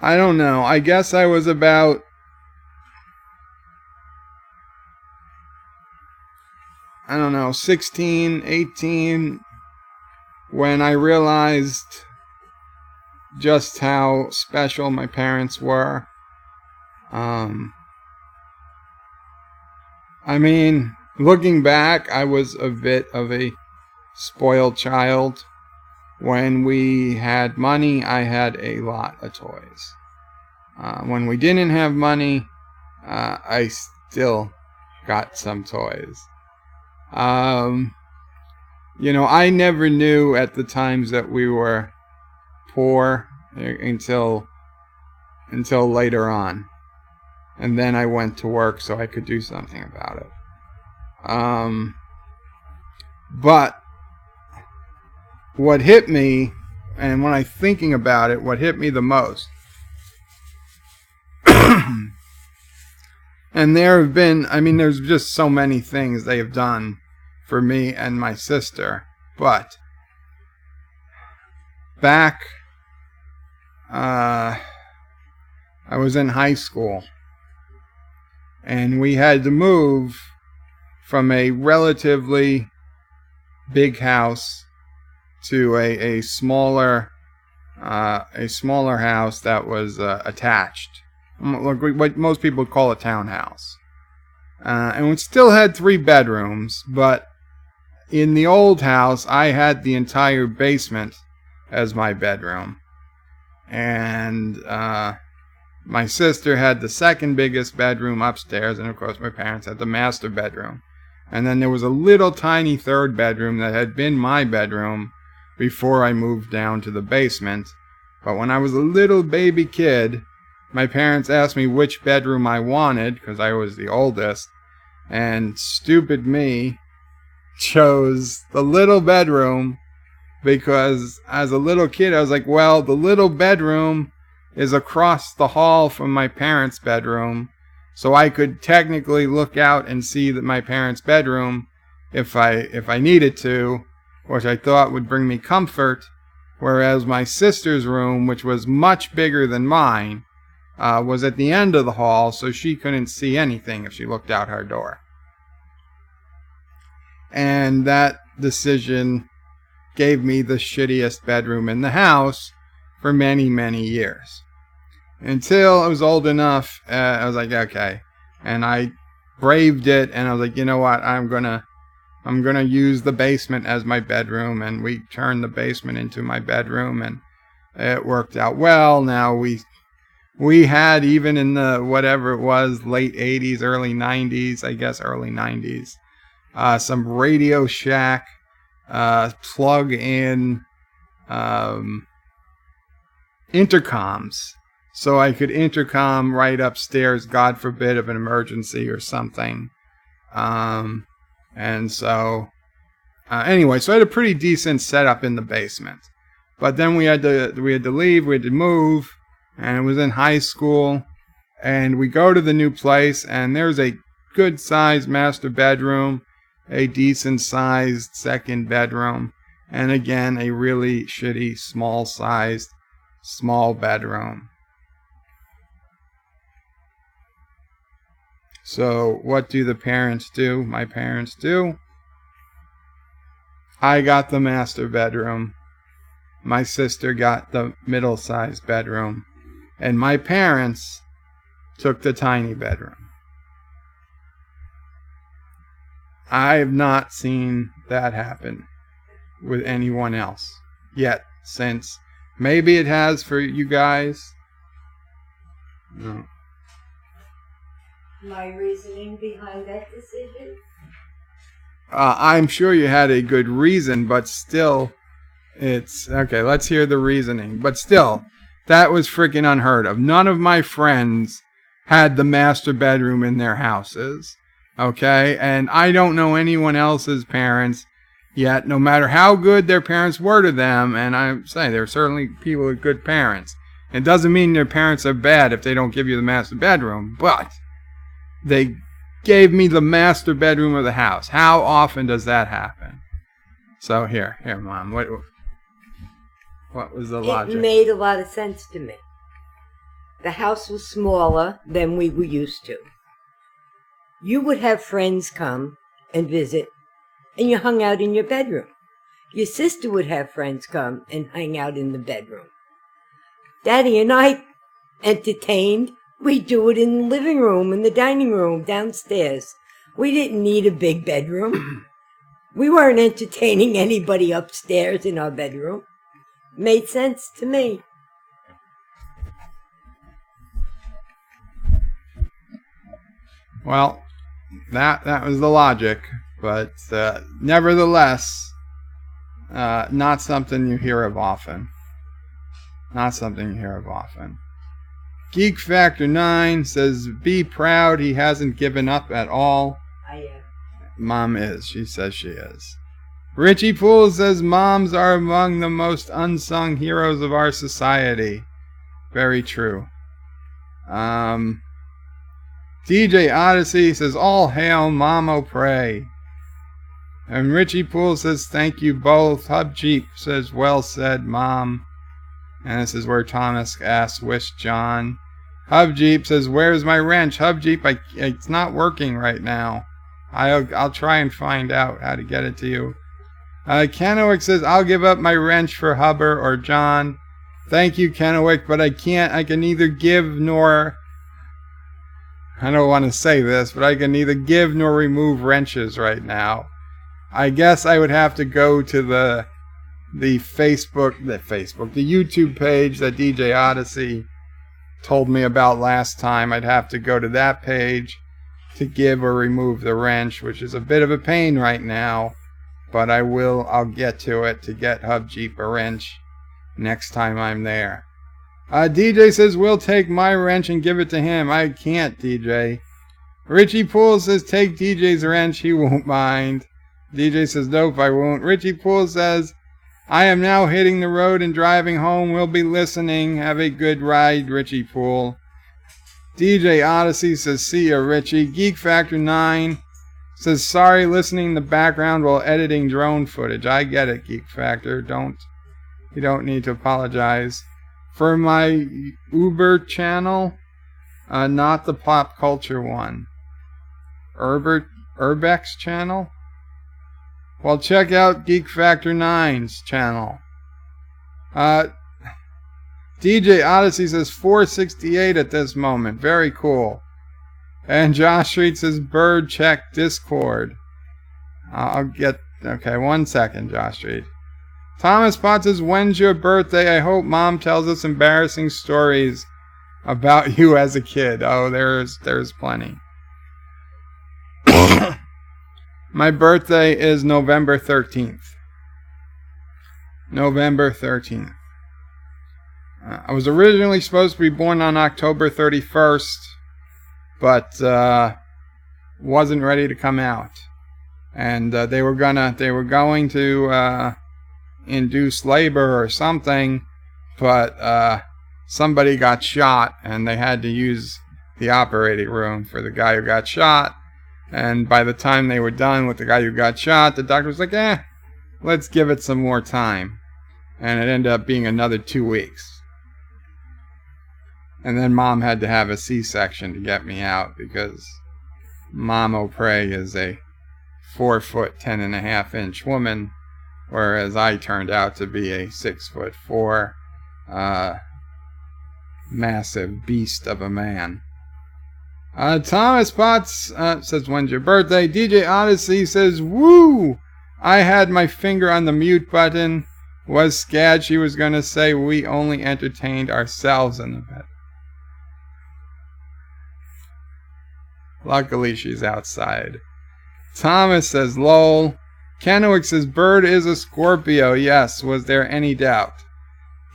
Speaker 1: don't know. I guess I was about 16, 18, when I realized just how special my parents were. I mean, looking back, I was a bit of a spoiled child. When we had money, I had a lot of toys. When we didn't have money, I still got some toys. You know, I never knew at the times that we were poor until until later on. And then I went to work so I could do something about it. But what hit me, and when I'm thinking about it, what hit me the most, and there have been, I mean, there's just so many things they have done for me and my sister, but back, I was in high school, and we had to move from a relatively big house to a smaller house that was attached, like what most people call a townhouse, and it still had 3 bedrooms. But in the old house, I had the entire basement as my bedroom, and my sister had the second biggest bedroom upstairs, and of course my parents had the master bedroom. And then there was a little tiny third bedroom that had been my bedroom before I moved down to the basement. But when I was a little baby kid, my parents asked me which bedroom I wanted, because I was the oldest, and stupid me chose the little bedroom, because as a little kid I was like, well, the little bedroom is across the hall from my parents' bedroom, so I could technically look out and see that my parents' bedroom if I needed to, which I thought would bring me comfort, whereas my sister's room, which was much bigger than mine, was at the end of the hall, so she couldn't see anything if she looked out her door. And that decision gave me the shittiest bedroom in the house for many, many years. Until I was old enough, I was like, okay. And I braved it, and I was like, you know what, I'm gonna use the basement as my bedroom, and we turned the basement into my bedroom, and it worked out well. Now we had, even in the whatever it was, late 80s, early 90s, I guess early 90s, some Radio Shack plug-in intercoms, so I could intercom right upstairs, God forbid, of an emergency or something. And so anyway, so I had a pretty decent setup in the basement. But then we had to leave, we had to move, and it was in high school, and we go to the new place, and there's a good-sized master bedroom, a decent-sized second bedroom, and again, a really shitty, small-sized, small bedroom. So what do the parents do? My parents do. I got the master bedroom. My sister got the middle-sized bedroom. And my parents took the tiny bedroom. I have not seen that happen with anyone else yet, since maybe it has for you guys. No.
Speaker 3: My reasoning behind that decision?
Speaker 1: I'm sure you had a good reason, but still, it's... Okay, let's hear the reasoning. But still, that was freaking unheard of. None of my friends had the master bedroom in their houses. Okay? And I don't know anyone else's parents yet, no matter how good their parents were to them. And I'm saying there are certainly people with good parents. It doesn't mean their parents are bad if they don't give you the master bedroom, but they gave me the master bedroom of the house. How often does that happen? So here, Mom. What was the logic?
Speaker 3: It made a lot of sense to me. The house was smaller than we were used to. You would have friends come and visit, and you hung out in your bedroom. Your sister would have friends come and hang out in the bedroom. Daddy and I entertained. We do it in the living room, in the dining room, downstairs. We didn't need a big bedroom. We weren't entertaining anybody upstairs in our bedroom. Made sense to me.
Speaker 1: Well, that was the logic, but nevertheless, not something you hear of often. Not something you hear of often. Geek Factor 9 says, be proud, he hasn't given up at all.
Speaker 3: I am.
Speaker 1: Mom is. She says she is. Richie Poole says, moms are among the most unsung heroes of our society. Very true. DJ Odyssey says, all hail MomOPrey. And Richie Poole says, thank you both. Hub Jeep says, well said, Mom. And this is where Thomas asks, wish John. Hub Jeep says, where's my wrench? Hub Jeep, it's not working right now. I'll try and find out how to get it to you. Kennewick says, I'll give up my wrench for Hubber or John. Thank you, Kennewick, but I can't. I can neither give nor... I don't want to say this, but I can neither give nor remove wrenches right now. I guess I would have to go to the YouTube page that DJ Odyssey told me about last time. I'd have to go to that page to give or remove the wrench, which is a bit of a pain right now, but I'll get to it to get Hub Jeep a wrench next time I'm there. DJ says, we'll take my wrench and give it to him. I can't, DJ. Richie Poole says, take DJ's wrench, he won't mind. DJ says, nope, I won't. Richie Poole says, I am now hitting the road and driving home. We'll be listening. Have a good ride, Richie Poole. DJ Odyssey says, see ya, Richie. Geek Factor 9 says, sorry, listening in the background while editing drone footage. I get it, Geek Factor. You don't need to apologize. For my Uber channel, not the pop culture one. Urbex channel? Well, check out Geek Factor 9's channel. DJ Odyssey says 468 at this moment. Very cool. And Josh Street says, bird check Discord. Okay, 1 second, Josh Street. Thomas Potts says, when's your birthday? I hope Mom tells us embarrassing stories about you as a kid. Oh, there's plenty. My birthday is November 13th. November 13th. I was originally supposed to be born on October 31st, but wasn't ready to come out. And they were going to induce labor or something, but somebody got shot and they had to use the operating room for the guy who got shot. And by the time they were done with the guy who got shot, the doctor was like, let's give it some more time. And it ended up being another 2 weeks. And then Mom had to have a C-section to get me out because MomOPrey is a 4 foot 10.5 inch woman, whereas I turned out to be a 6'4" massive beast of a man. Thomas Potts says, when's your birthday? DJ Odyssey says, woo! I had my finger on the mute button. Was scared she was going to say we only entertained ourselves in the bed. Luckily, she's outside. Thomas says, lol. Kennewick says, bird is a Scorpio. Yes, was there any doubt?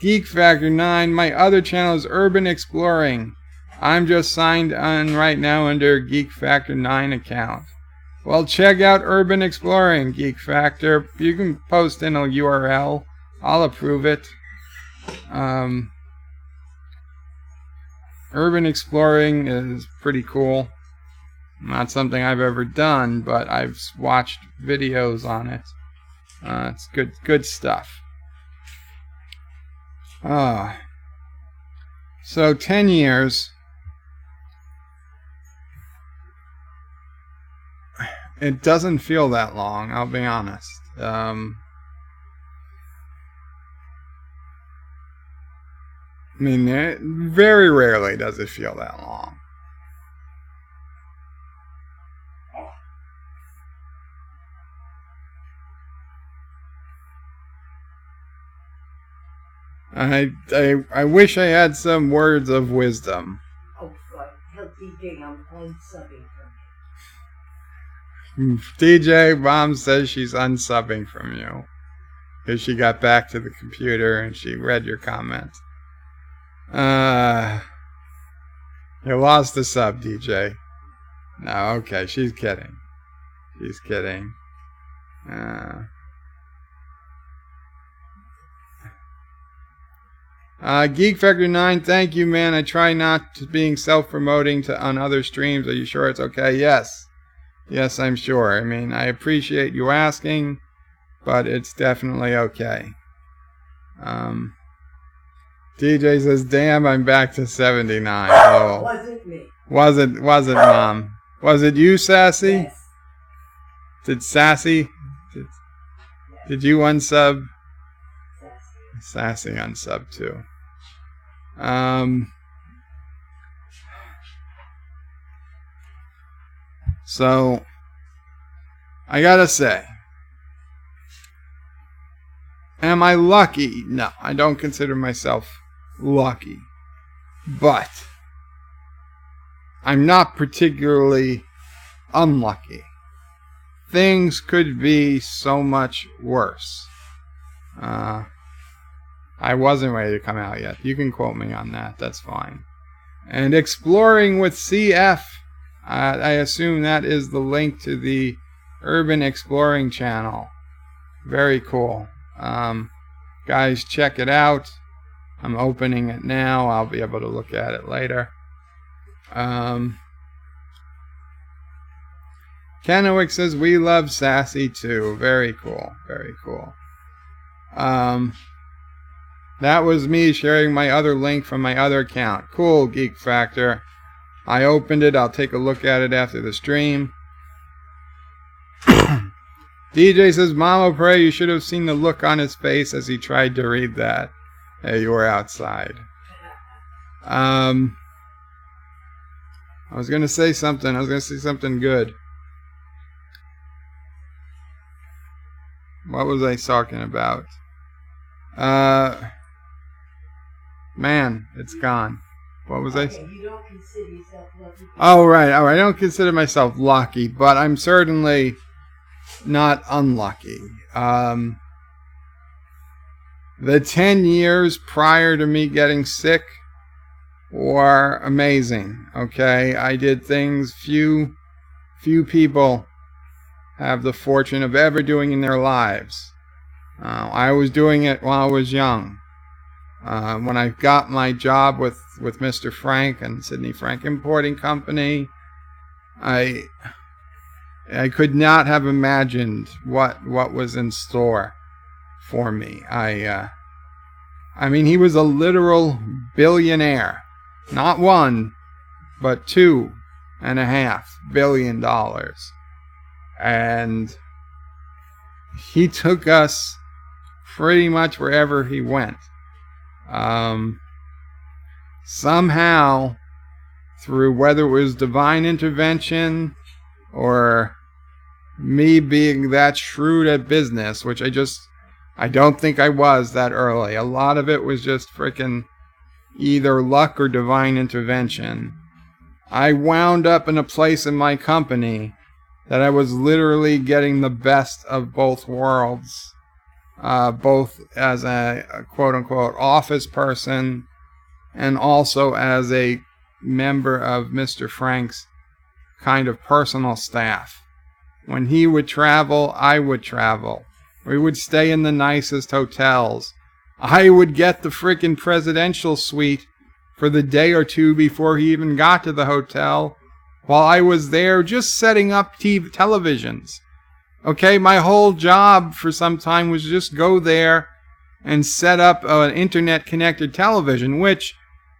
Speaker 1: Geek Factor 9, my other channel is Urban Exploring. I'm just signed on right now under Geek Factor 9 account. Well, check out Urban Exploring, Geek Factor. You can post in a URL. I'll approve it. Urban Exploring is pretty cool. Not something I've ever done, but I've watched videos on it. It's good stuff. So 10 years. It doesn't feel that long, I'll be honest. I mean, very rarely does it feel that long. I wish I had some words of wisdom.
Speaker 3: Oh, God. Tell DJ I'm unsubbing from
Speaker 1: you. DJ, Mom says she's unsubbing from you. Because she got back to the computer and she read your comment. You lost the sub, DJ. No, okay, she's kidding. She's kidding. Geek Factor 9, thank you, man. I try not to being self-promoting on other streams. Are you sure it's okay? Yes. Yes, I'm sure. I mean, I appreciate you asking, but it's definitely okay. DJ says, damn, I'm back to 79. Oh.
Speaker 3: Wasn't me.
Speaker 1: Wasn't Mom. Was it you, Sassy?
Speaker 3: Yes.
Speaker 1: Did Sassy? Did you unsub? Sassy unsub too. So I gotta say, am I lucky? No, I don't consider myself lucky, but I'm not particularly unlucky. Things could be so much worse. I wasn't ready to come out yet. You can quote me on that. That's fine. And exploring with CF, I assume that is the link to the Urban Exploring channel. Very cool. Guys, check it out. I'm opening it now. I'll be able to look at it later. Kennewick says, we love Sassy too. Very cool. Very cool. That was me sharing my other link from my other account. Cool, Geek Factor. I opened it. I'll take a look at it after the stream. DJ says, MomOPrey, you should have seen the look on his face as he tried to read that. Hey, you were outside. I was going to say something. I was going to say something good. What was I talking about? Man, it's gone. What was I?
Speaker 3: You don't consider yourself lucky.
Speaker 1: Oh, right. Oh, I don't consider myself lucky, but I'm certainly not unlucky. The 10 years prior to me getting sick were amazing. Okay, I did things few people have the fortune of ever doing in their lives. I was doing it while I was young. When I got my job with Mr. Frank and Sidney Frank Importing Company, I could not have imagined what was in store for me. I mean, he was a literal billionaire. Not $1, but $2.5 billion. And he took us pretty much wherever he went. Somehow, through whether it was divine intervention or me being that shrewd at business, which I don't think I was that early. A lot of it was just frickin' either luck or divine intervention. I wound up in a place in my company that I was literally getting the best of both worlds. Both as a quote-unquote office person and also as a member of Mr. Frank's kind of personal staff. When he would travel, I would travel. We would stay in the nicest hotels. I would get the frickin' presidential suite for the day or two before he even got to the hotel while I was there just setting up televisions. Okay, my whole job for some time was just go there and set up an internet-connected television, which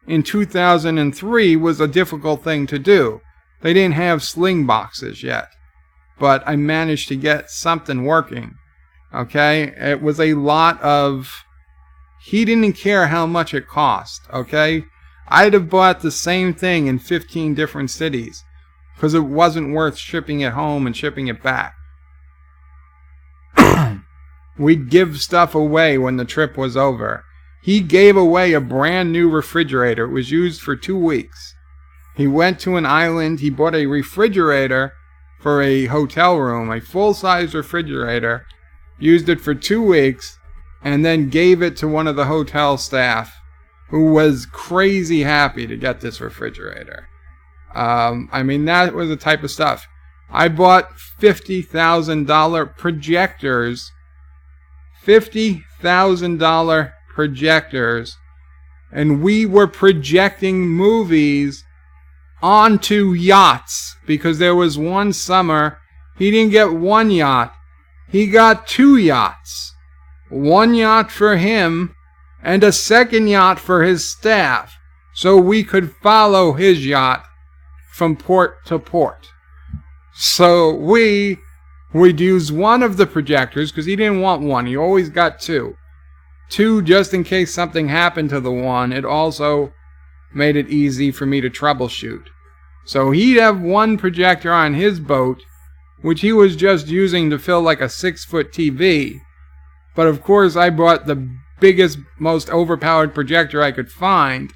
Speaker 1: in 2003 was a difficult thing to do. They didn't have sling boxes yet, but I managed to get something working. Okay, it was a lot of... He didn't care how much it cost, okay? I'd have bought the same thing in 15 different cities because it wasn't worth shipping it home and shipping it back. We'd give stuff away when the trip was over. He gave away a brand new refrigerator. It was used for 2 weeks. He went to an island. He bought a refrigerator for a hotel room, a full-size refrigerator, used it for 2 weeks, and then gave it to one of the hotel staff who was crazy happy to get this refrigerator. I mean, that was the type of stuff. I bought $50,000 projectors. $50,000 projectors. And we were projecting movies onto yachts. Because there was one summer, he didn't get one yacht. He got 2 yachts. One yacht for him and a second yacht for his staff. So we could follow his yacht from port to port. So we would use one of the projectors, because he didn't want one. He always got 2. 2 just in case something happened to the one. It also made it easy for me to troubleshoot. So he'd have one projector on his boat, which he was just using to fill like a 6-foot TV. But of course I bought the biggest, most overpowered projector I could find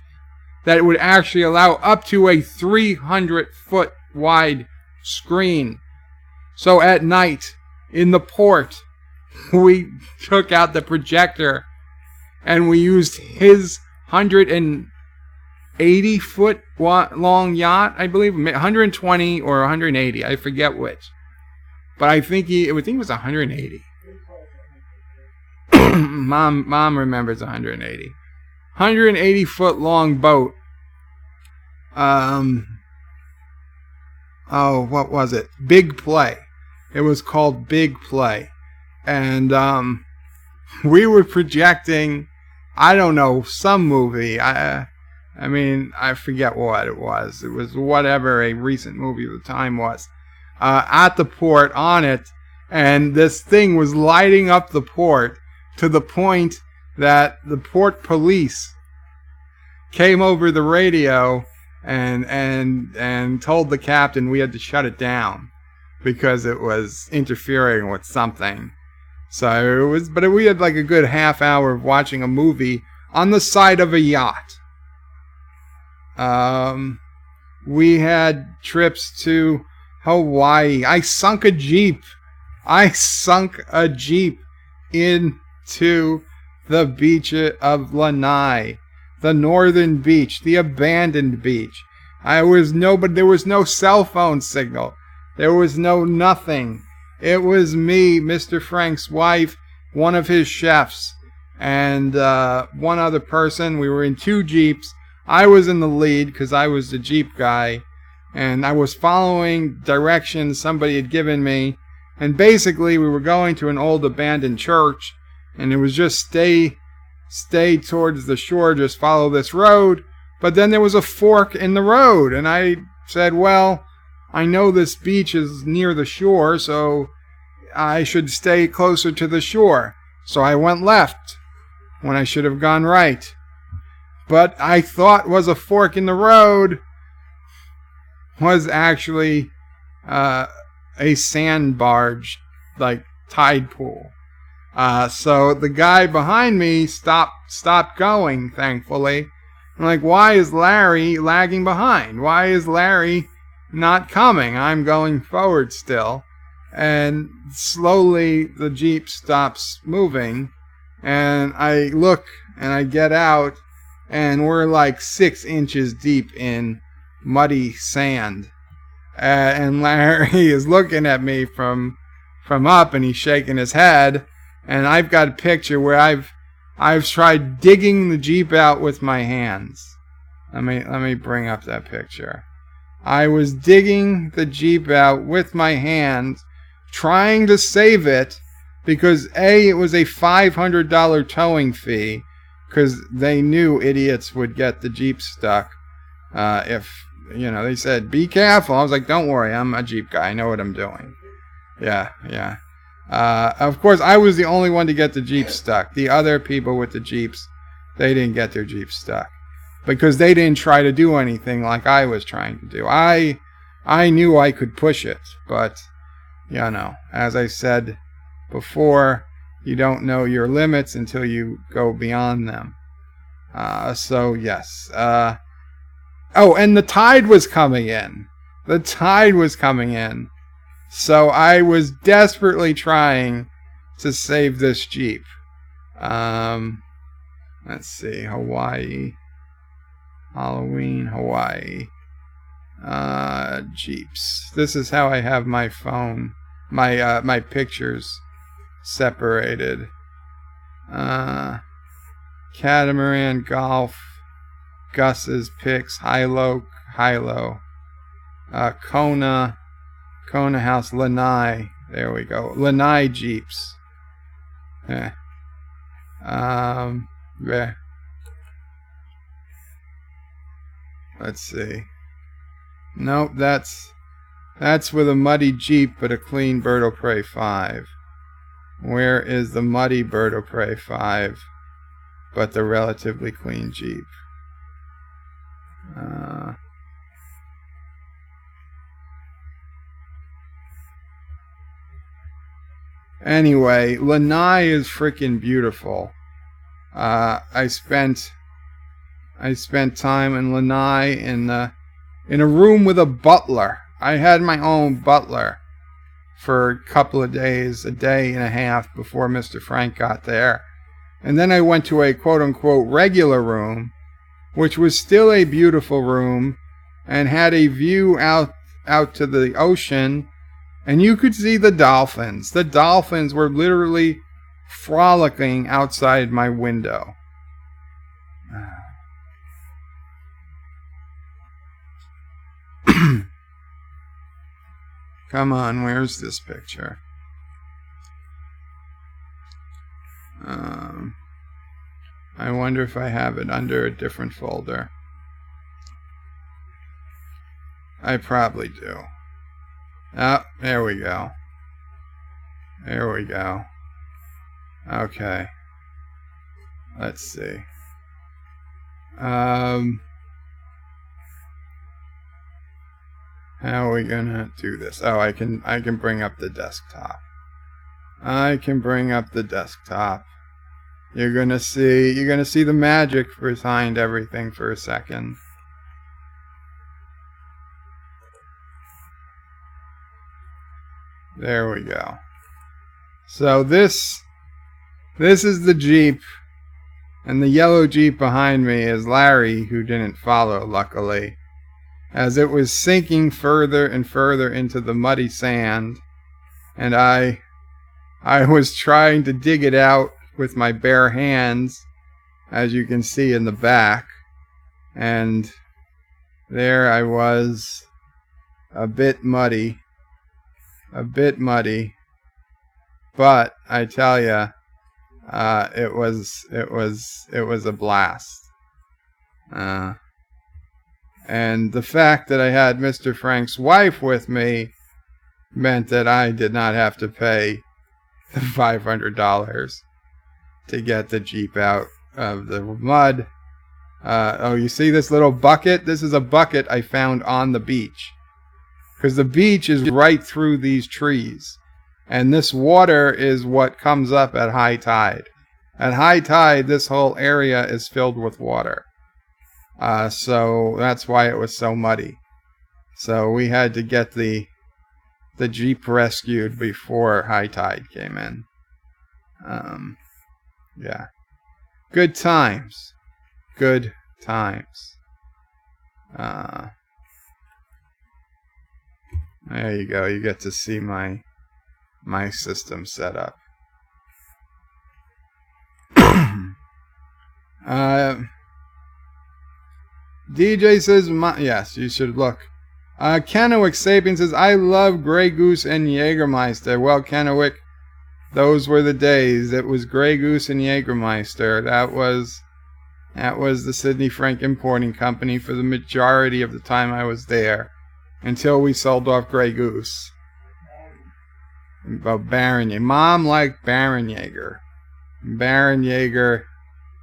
Speaker 1: that would actually allow up to a 300-foot wide screen. So at night, in the port, we took out the projector and we used his 180-foot long yacht, I believe, 120 or 180, I forget which. But I think it was 180. Mom remembers 180. 180-foot long boat. What was it? Big Play. It was called Big Play. And we were projecting, I don't know, some movie. I mean, I forget what it was. It was whatever a recent movie of the time was. At the port on it. And this thing was lighting up the port to the point that the port police came over the radio and told the captain we had to shut it down because it was interfering with something. So it was, but we had like a good half hour of watching a movie on the side of a yacht. We had trips to Hawaii. I sunk a Jeep into the beach of Lanai, the northern beach, the abandoned beach. There was no cell phone signal. There was no nothing. It was me, Mr. Frank's wife, one of his chefs, and one other person. We were in 2 Jeeps. I was in the lead because I was the Jeep guy, and I was following directions somebody had given me. And basically, we were going to an old abandoned church, and it was just stay towards the shore, just follow this road. But then there was a fork in the road, and I said, well, I know this beach is near the shore, so I should stay closer to the shore. So I went left when I should have gone right. But I thought was a fork in the road was actually a sand barge, like tide pool. So the guy behind me stopped going, thankfully. I'm like, why is Larry lagging behind? Why is Larry not coming? I'm going forward still. And slowly the Jeep stops moving. And I look and I get out, and we're like 6 inches deep in muddy sand. And Larry is looking at me from up, and he's shaking his head. And I've got a picture where I've tried digging the Jeep out with my hands. Let me bring up that picture. I was digging the Jeep out with my hands, trying to save it, because it was a $500 towing fee, because they knew idiots would get the Jeep stuck. If, they said, be careful. I was like, don't worry, I'm a Jeep guy. I know what I'm doing. Yeah. Of course, I was the only one to get the Jeep stuck. The other people with the Jeeps, they didn't get their Jeep stuck because they didn't try to do anything like I was trying to do. I knew I could push it, but, as I said before, you don't know your limits until you go beyond them. So, yes. And the tide was coming in. So I was desperately trying to save this Jeep. Let's see, Hawaii. Halloween, Hawaii. Jeeps. This is how I have my phone, my pictures separated. Catamaran, golf, Gus's picks, high-low, Kona house, Lanai. There we go. Lanai Jeeps. Yeah. Let's see. Nope, that's with a muddy Jeep but a clean Bird o' Prey 5. Where is the muddy Bird o' Prey 5 but the relatively clean Jeep? Anyway, Lanai is freaking beautiful. I spent time in Lanai in a room with a butler. I had my own butler for a couple of days, a day and a half before Mr. Frank got there. And then I went to a quote-unquote regular room, which was still a beautiful room and had a view out to the ocean, and you could see the dolphins. The dolphins were literally frolicking outside my window. Come on, where's this picture? I wonder if I have it under a different folder. I probably do. Oh, there we go. There we go. Okay. Let's see. How are we gonna do this? Oh, I can bring up the desktop. I can bring up the desktop. You're gonna see the magic behind everything for a second. There we go. So this is the Jeep, and the yellow Jeep behind me is Larry, who didn't follow, luckily, as it was sinking further and further into the muddy sand, and I was trying to dig it out with my bare hands, as you can see in the back, and there I was, a bit muddy, but I tell you, it was a blast. And the fact that I had Mr. Frank's wife with me meant that I did not have to pay the $500 to get the Jeep out of the mud. Oh, you see this little bucket? This is a bucket I found on the beach, because the beach is right through these trees, and this water is what comes up at high tide. At high tide, this whole area is filled with water. So that's why it was so muddy. So we had to get the Jeep rescued before high tide came in. Yeah. Good times. Good times. There you go. You get to see my system set up. DJ says, yes, you should look. Kennewick Sapien says, I love Grey Goose and Jägermeister. Well, Kennewick, those were the days. It was Grey Goose and Jägermeister. That was the Sidney Frank Importing Company for the majority of the time I was there, until we sold off Grey Goose. About Baron Jaeger. Mom liked Baron Jaeger. Baron Jaeger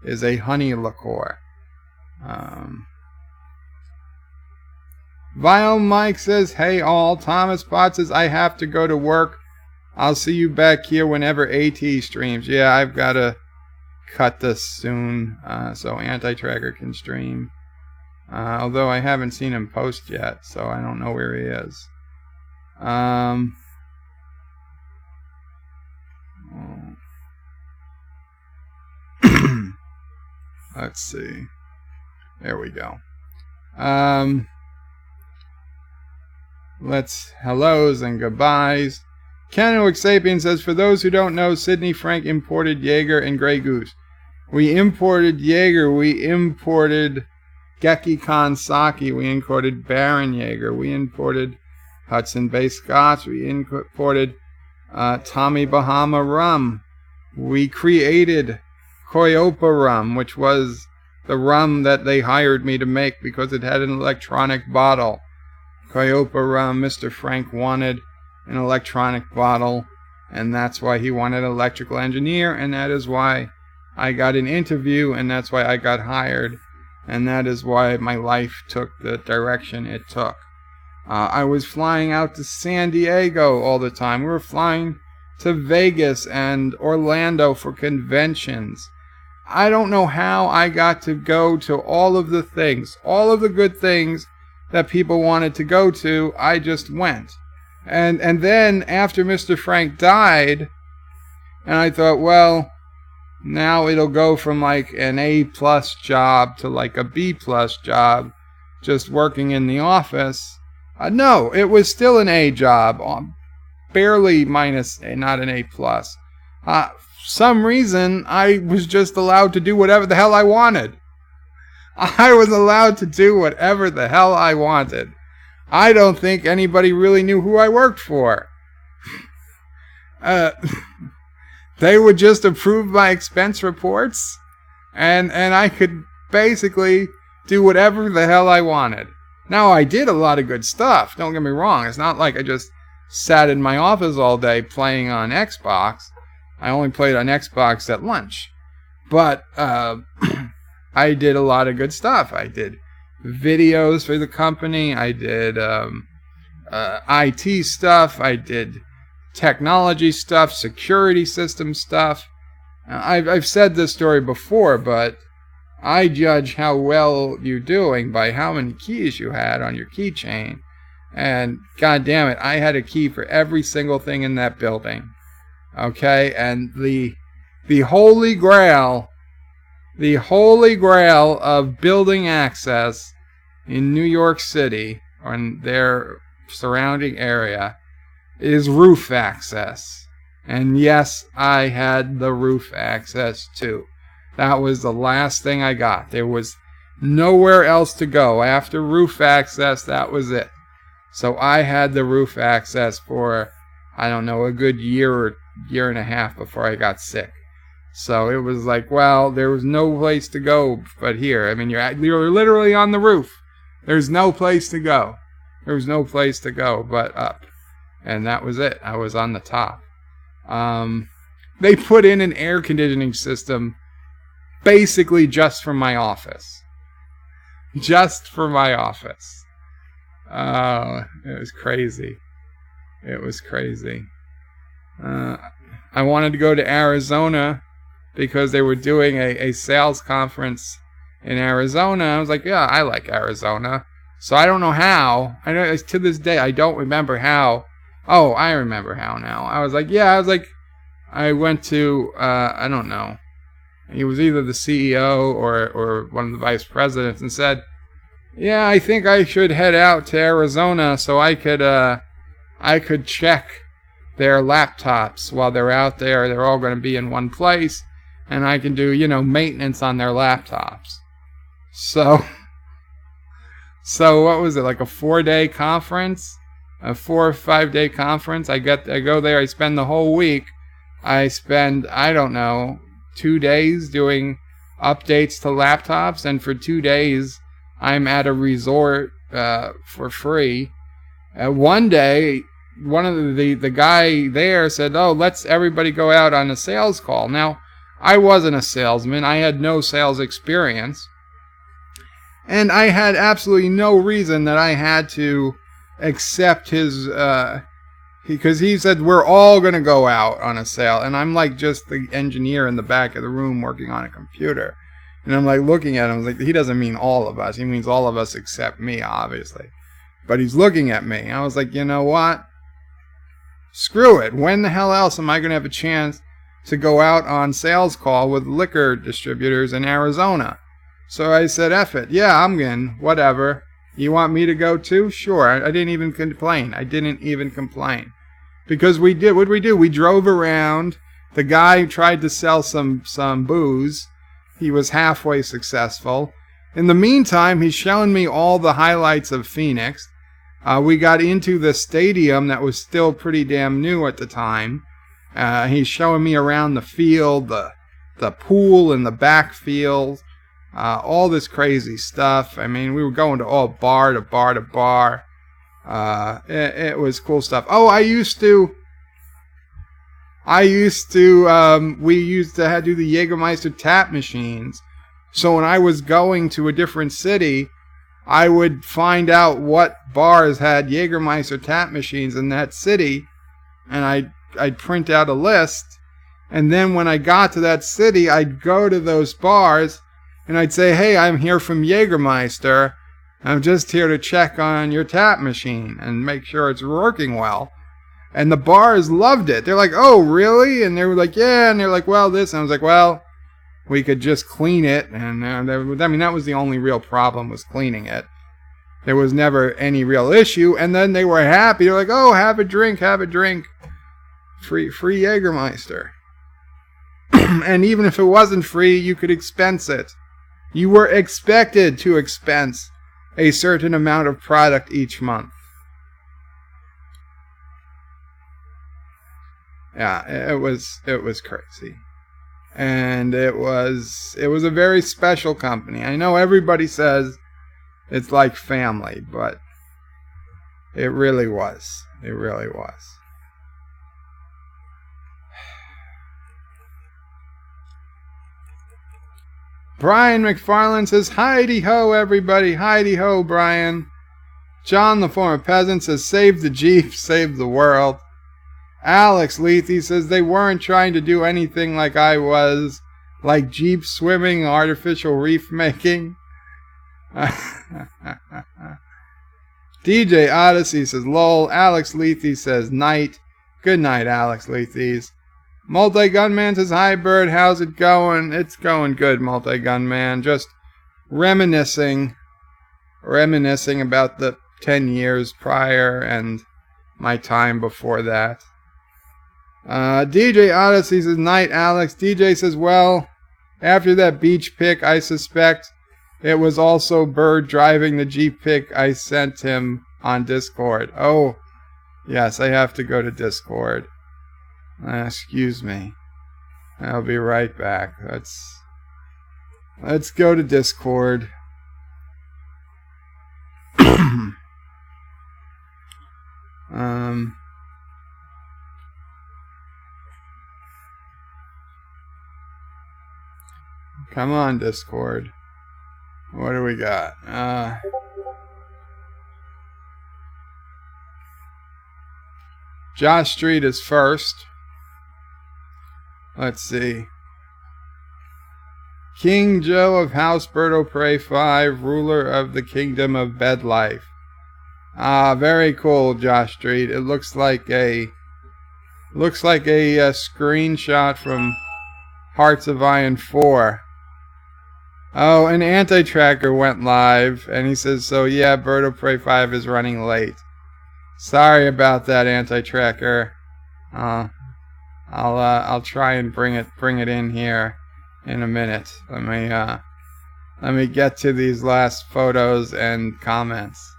Speaker 1: is a honey liqueur. Vile Mike says, hey all. Thomas Potts says, I have to go to work. I'll see you back here whenever AT streams. Yeah, I've got to cut this soon so Anti-Tracker can stream. Although I haven't seen him post yet, so I don't know where he is. Let's see. There we go. Let's hellos and goodbyes. Canoic Sapien says, for those who don't know, Sidney Frank imported Jaeger and Grey Goose. We imported Jaeger. We imported Geki Khan Sake. We imported Baron Jaeger. We imported Hudson Bay Scotch. We imported Tommy Bahama rum. We created Qapla rum, which was the rum that they hired me to make because it had an electronic bottle. Qapla rum, Mr. Frank wanted an electronic bottle, and that's why he wanted an electrical engineer, and that is why I got an interview, and that's why I got hired, and that is why my life took the direction it took. I was flying out to San Diego all the time. We were flying to Vegas and Orlando for conventions. I don't know how I got to go to all of the things, all of the good things that people wanted to go to. I just went. And then after Mr. Frank died, and I thought, well, now it'll go from like an A+ job to like a B+ job, just working in the office. No, it was still an A job, barely minus, not an A+. Some reason I was just allowed to do whatever the hell I wanted. I was allowed to do whatever the hell I wanted. I don't think anybody really knew who I worked for. They would just approve my expense reports, and I could basically do whatever the hell I wanted. Now, I did a lot of good stuff, don't get me wrong. It's not like I just sat in my office all day playing on Xbox. I only played on Xbox at lunch. But I did a lot of good stuff. I did videos for the company. I did IT stuff. I did technology stuff, security system stuff. I've said this story before, but I judge how well you're doing by how many keys you had on your keychain. And god damn it, I had a key for every single thing in that building. Okay, and the holy grail of building access in New York City or in their surrounding area is roof access. And yes, I had the roof access too. That was the last thing I got. There was nowhere else to go. After roof access, that was it. So I had the roof access for, I don't know, a good year or year and a half before I got sick. So it was like, well, there was no place to go but here. I mean, you're literally on the roof. There's no place to go. There was no place to go but up. And that was it. I was on the top. They put in an air conditioning system basically just for my office. Just for my office. It was crazy. It was crazy. I wanted to go to Arizona because they were doing a sales conference in Arizona. I was like, yeah, I like Arizona. So I don't know how. I know to this day I don't remember how. Oh, I remember how now. I went to I don't know. He was either the CEO or one of the vice presidents and said, yeah, I think I should head out to Arizona so I could check their laptops while they're out there. They're all going to be in one place, and I can do, maintenance on their laptops. So what was it, like a 4-day conference? A 4 or 5 day conference? I go there, I spend the whole week. I spend, I don't know, 2 days doing updates to laptops, and for 2 days I'm at a resort for free. One day, one of the guy there said, oh, let's everybody go out on a sales call. Now, I wasn't a salesman. I had no sales experience. And I had absolutely no reason that I had to accept his, because he said, we're all going to go out on a sale. And I'm like just the engineer in the back of the room working on a computer. And I'm like looking at him, like, he doesn't mean all of us. He means all of us except me, obviously. But he's looking at me. I was like, you know what? Screw it. When the hell else am I going to have a chance to go out on sales call with liquor distributors in Arizona? So I said, F it. Yeah, I'm in. Whatever. You want me to go too? Sure. I didn't even complain. Because we did, what did we do? We drove around. The guy tried to sell some booze. He was halfway successful. In the meantime, he's showing me all the highlights of Phoenix. We got into the stadium that was still pretty damn new at the time. He's showing me around the field, the pool in the backfield, all this crazy stuff. I mean, we were going to all bar to bar to bar. It was cool stuff. Oh, we used to do the Jägermeister tap machines. So when I was going to a different city, I would find out what bars had Jägermeister tap machines in that city, and I'd print out a list, and then when I got to that city, I'd go to those bars, and I'd say, hey, I'm here from Jägermeister. I'm just here to check on your tap machine and make sure it's working well. And the bars loved it. They're like, oh, really? And they were like, yeah. And they're like, well, this. And I was like, well, we could just clean it. And that was the only real problem, was cleaning it. There was never any real issue. And then they were happy. They're like, oh, have a drink. Free Jägermeister. And even if it wasn't free, you could expense it. You were expected to expense a certain amount of product each month. Yeah, it was crazy. And it was a very special company. I know everybody says it's like family, but it really was. It really was. Brian McFarland says, hi-de-ho, everybody. Hi-de-ho, Brian. John, the former peasant, says, save the Jeep, save the world. Alex Lethe says, they weren't trying to do anything like I was, like Jeep swimming, artificial reef making. DJ Odyssey says, lol. Alex Lethe says, night. Good night, Alex Lethes. Multi-Gunman says, hi, Bird. How's it going? It's going good, Multi-Gunman. Just reminiscing about the 10 years prior and my time before that. DJ Odyssey says, night, Alex. DJ says, well, after that beach pic, I suspect it was also Bird driving the Jeep pic I sent him on Discord. Oh, yes, I have to go to Discord. Excuse me. I'll be right back. Let's go to Discord. Come on, Discord. What do we got? Josh Street is first. Let's see. King Joe of House MomOPrey 5, ruler of the kingdom of bed life. Very cool, Josh Street. It looks like a screenshot from Hearts of Iron 4. Oh, an anti-tracker went live, and he says, so yeah, MomOPrey 5 is running late. Sorry about that, anti-tracker. I'll try and bring it in here in a minute. Let me get to these last photos and comments.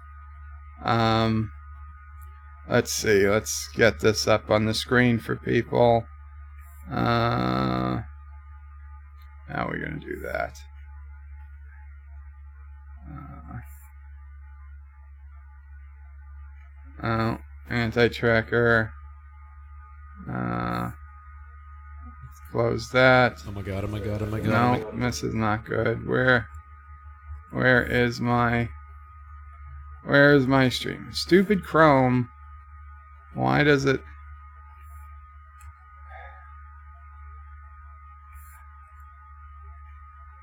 Speaker 1: Let's see. Let's get this up on the screen for people. How are we gonna do that? Oh, anti-tracker. Let's close that.
Speaker 4: Oh my god.
Speaker 1: No, this is not good. Where is my stream? Stupid Chrome. Why does it...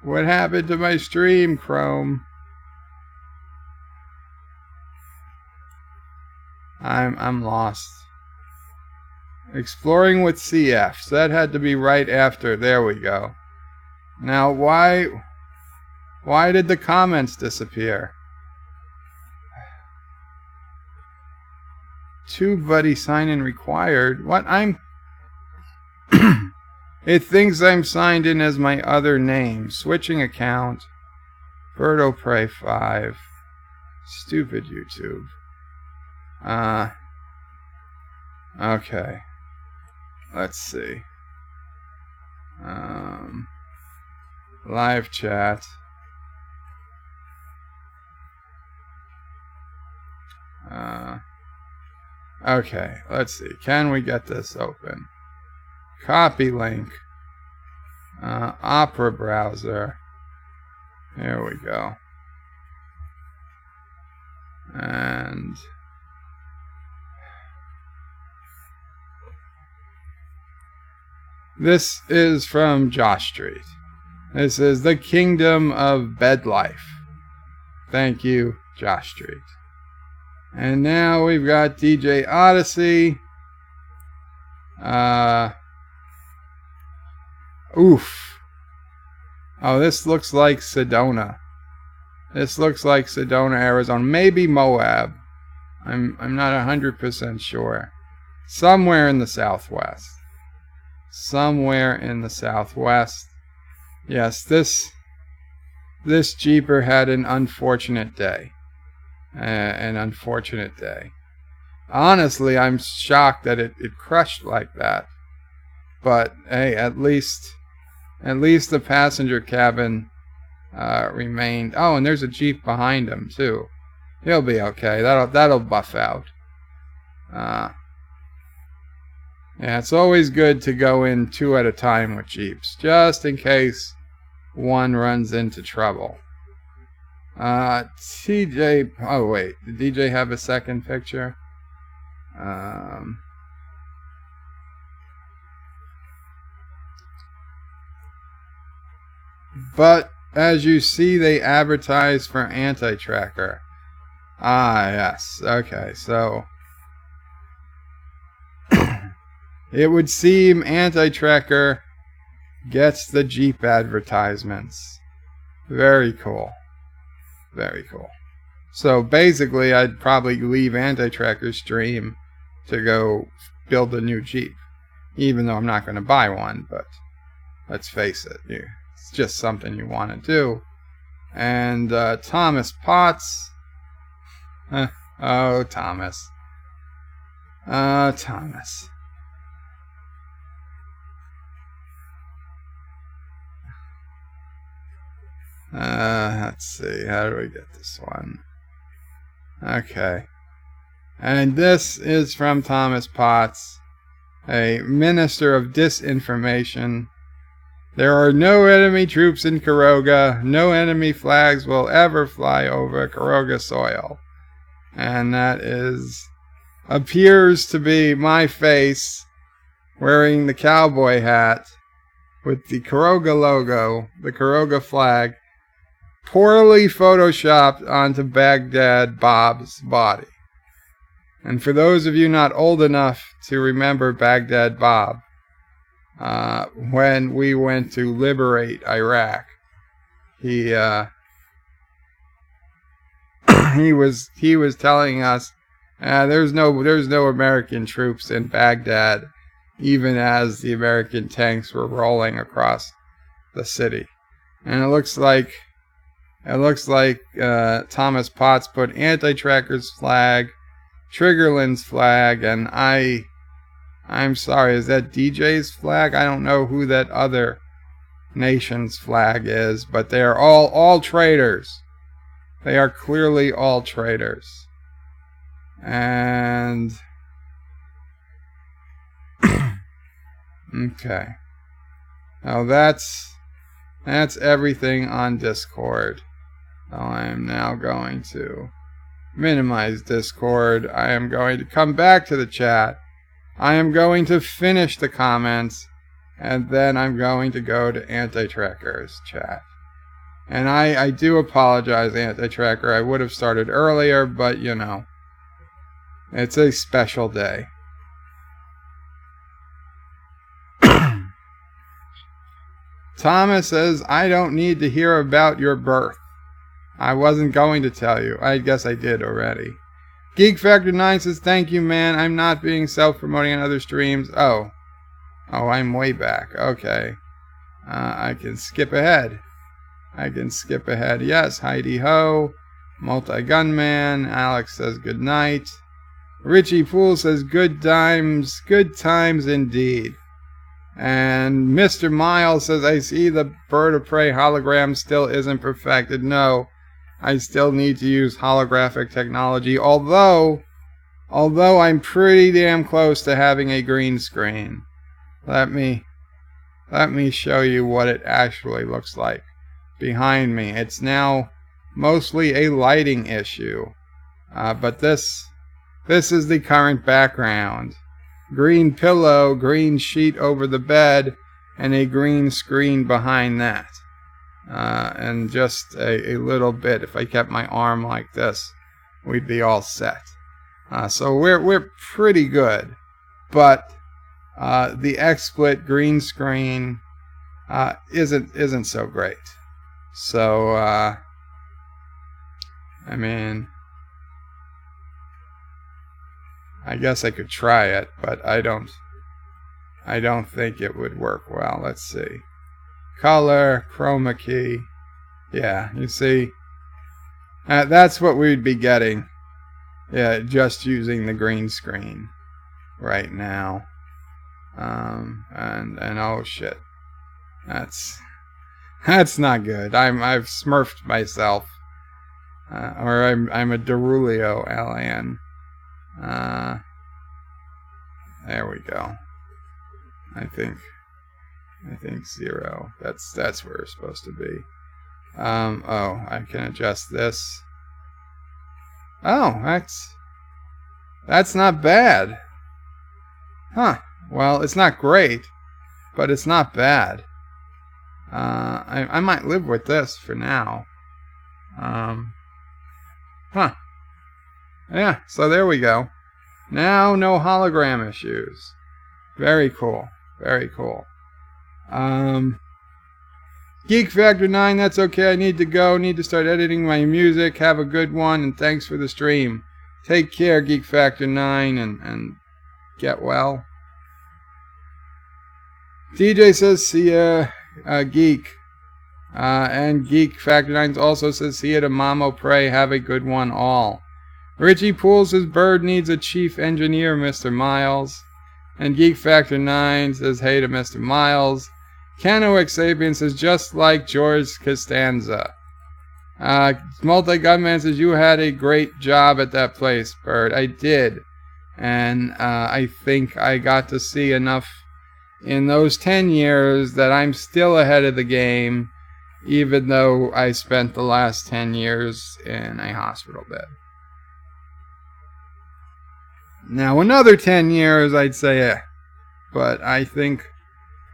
Speaker 1: What happened to my stream, Chrome? I'm lost. Exploring with CF. So that had to be right after. There we go. Now, why did the comments disappear? TubeBuddy sign-in required. What? It thinks I'm signed in as my other name. Switching account. MomOPrey 5. Stupid YouTube. Okay. Let's see. Live chat. Okay, let's see. Can we get this open? Copy link. Opera browser. Here we go. And this is from Josh Street. This is the Kingdom of Bed Life. Thank you, Josh Street. And now we've got DJ Odyssey. Oof. Oh, this looks like Sedona. This looks like Sedona, Arizona. Maybe Moab. I'm not 100% sure. Somewhere in the Southwest. Somewhere in the Southwest. Yes, this Jeeper had an unfortunate day. An unfortunate day. Honestly, I'm shocked that it crushed like that. But hey, at least the passenger cabin remained. Oh, and there's a Jeep behind him too. He'll be okay. That'll buff out. Yeah, it's always good to go in 2 at a time with Jeeps, just in case one runs into trouble. TJ. Oh wait, did DJ have a second picture? But as you see, they advertise for anti-tracker. Ah, yes. Okay, so it would seem anti-tracker gets the Jeep advertisements. Very cool. Very cool. So basically, I'd probably leave anti-tracker's stream to go build a new Jeep. Even though I'm not going to buy one, but let's face it, it's just something you want to do. And Thomas Potts. Oh, Thomas. Thomas. Let's see. How do we get this one? Okay. And this is from Thomas Potts, a minister of disinformation. There are no enemy troops in Karoga. No enemy flags will ever fly over Karoga soil. And that appears to be my face wearing the cowboy hat with the Karoga logo, the Karoga flag, poorly photoshopped onto Baghdad Bob's body. And for those of you not old enough to remember Baghdad Bob, when we went to liberate Iraq, he was telling us there's no American troops in Baghdad, even as the American tanks were rolling across the city. And it looks like Thomas Potts put anti-tracker's flag, Triggerland's flag, and I'm sorry, is that DJ's flag? I don't know who that other nation's flag is, but they are all traitors. They are clearly all traitors. And okay. Now that's everything on Discord. So I am now going to minimize Discord. I am going to come back to the chat. I am going to finish the comments, and then I'm going to go to Anti-Tracker's chat. And I do apologize, Anti-Tracker. I would have started earlier, but you know, it's a special day. Thomas says, I don't need to hear about your birth. I wasn't going to tell you. I guess I did already. Geek Factor 9 says, thank you, man. I'm not being self-promoting on other streams. Oh, I'm way back. Okay. I can skip ahead. Yes, Heidi Ho. Multi-Gunman. Alex says good night. Richie Poole says good times indeed. And Mr. Miles says, I see the Bird of Prey hologram still isn't perfected. No, I still need to use holographic technology, although I'm pretty damn close to having a green screen. Let me show you what it actually looks like behind me. It's now mostly a lighting issue, but this is the current background. Green pillow, green sheet over the bed, and a green screen behind that. And just a little bit. If I kept my arm like this, we'd be all set. So we're pretty good, but the XSplit green screen isn't so great. So I mean, I guess I could try it, but I don't think it would work well. Let's see. Color, chroma key. Yeah, you see, that's what we'd be getting. Yeah, just using the green screen right now. And oh shit, that's not good. I've smurfed myself, or I'm a Derulio LAN. There we go. I think 0. That's where it's supposed to be. Oh, I can adjust this. Oh, that's not bad. Huh. Well, it's not great, but it's not bad. I might live with this for now. Huh. Yeah, so there we go. Now, no hologram issues. Very cool. Very cool. Geek Factor 9, that's okay. I need to go. Need to start editing my music. Have a good one, and thanks for the stream. Take care, Geek Factor 9, and get well. DJ says, see ya, Geek. And Geek Factor 9 also says, see ya to MomOPrey. Have a good one all. Richie Poole says, Bird needs a chief engineer, Mr. Miles. And Geek Factor 9 says, hey to Mr. Miles. Cano Xabian says, just like George Costanza. Multi-Gunman says, you had a great job at that place, Bird. I did. And I think I got to see enough in those 10 years that I'm still ahead of the game, even though I spent the last 10 years in a hospital bed. Now another 10 years, I'd say, but I think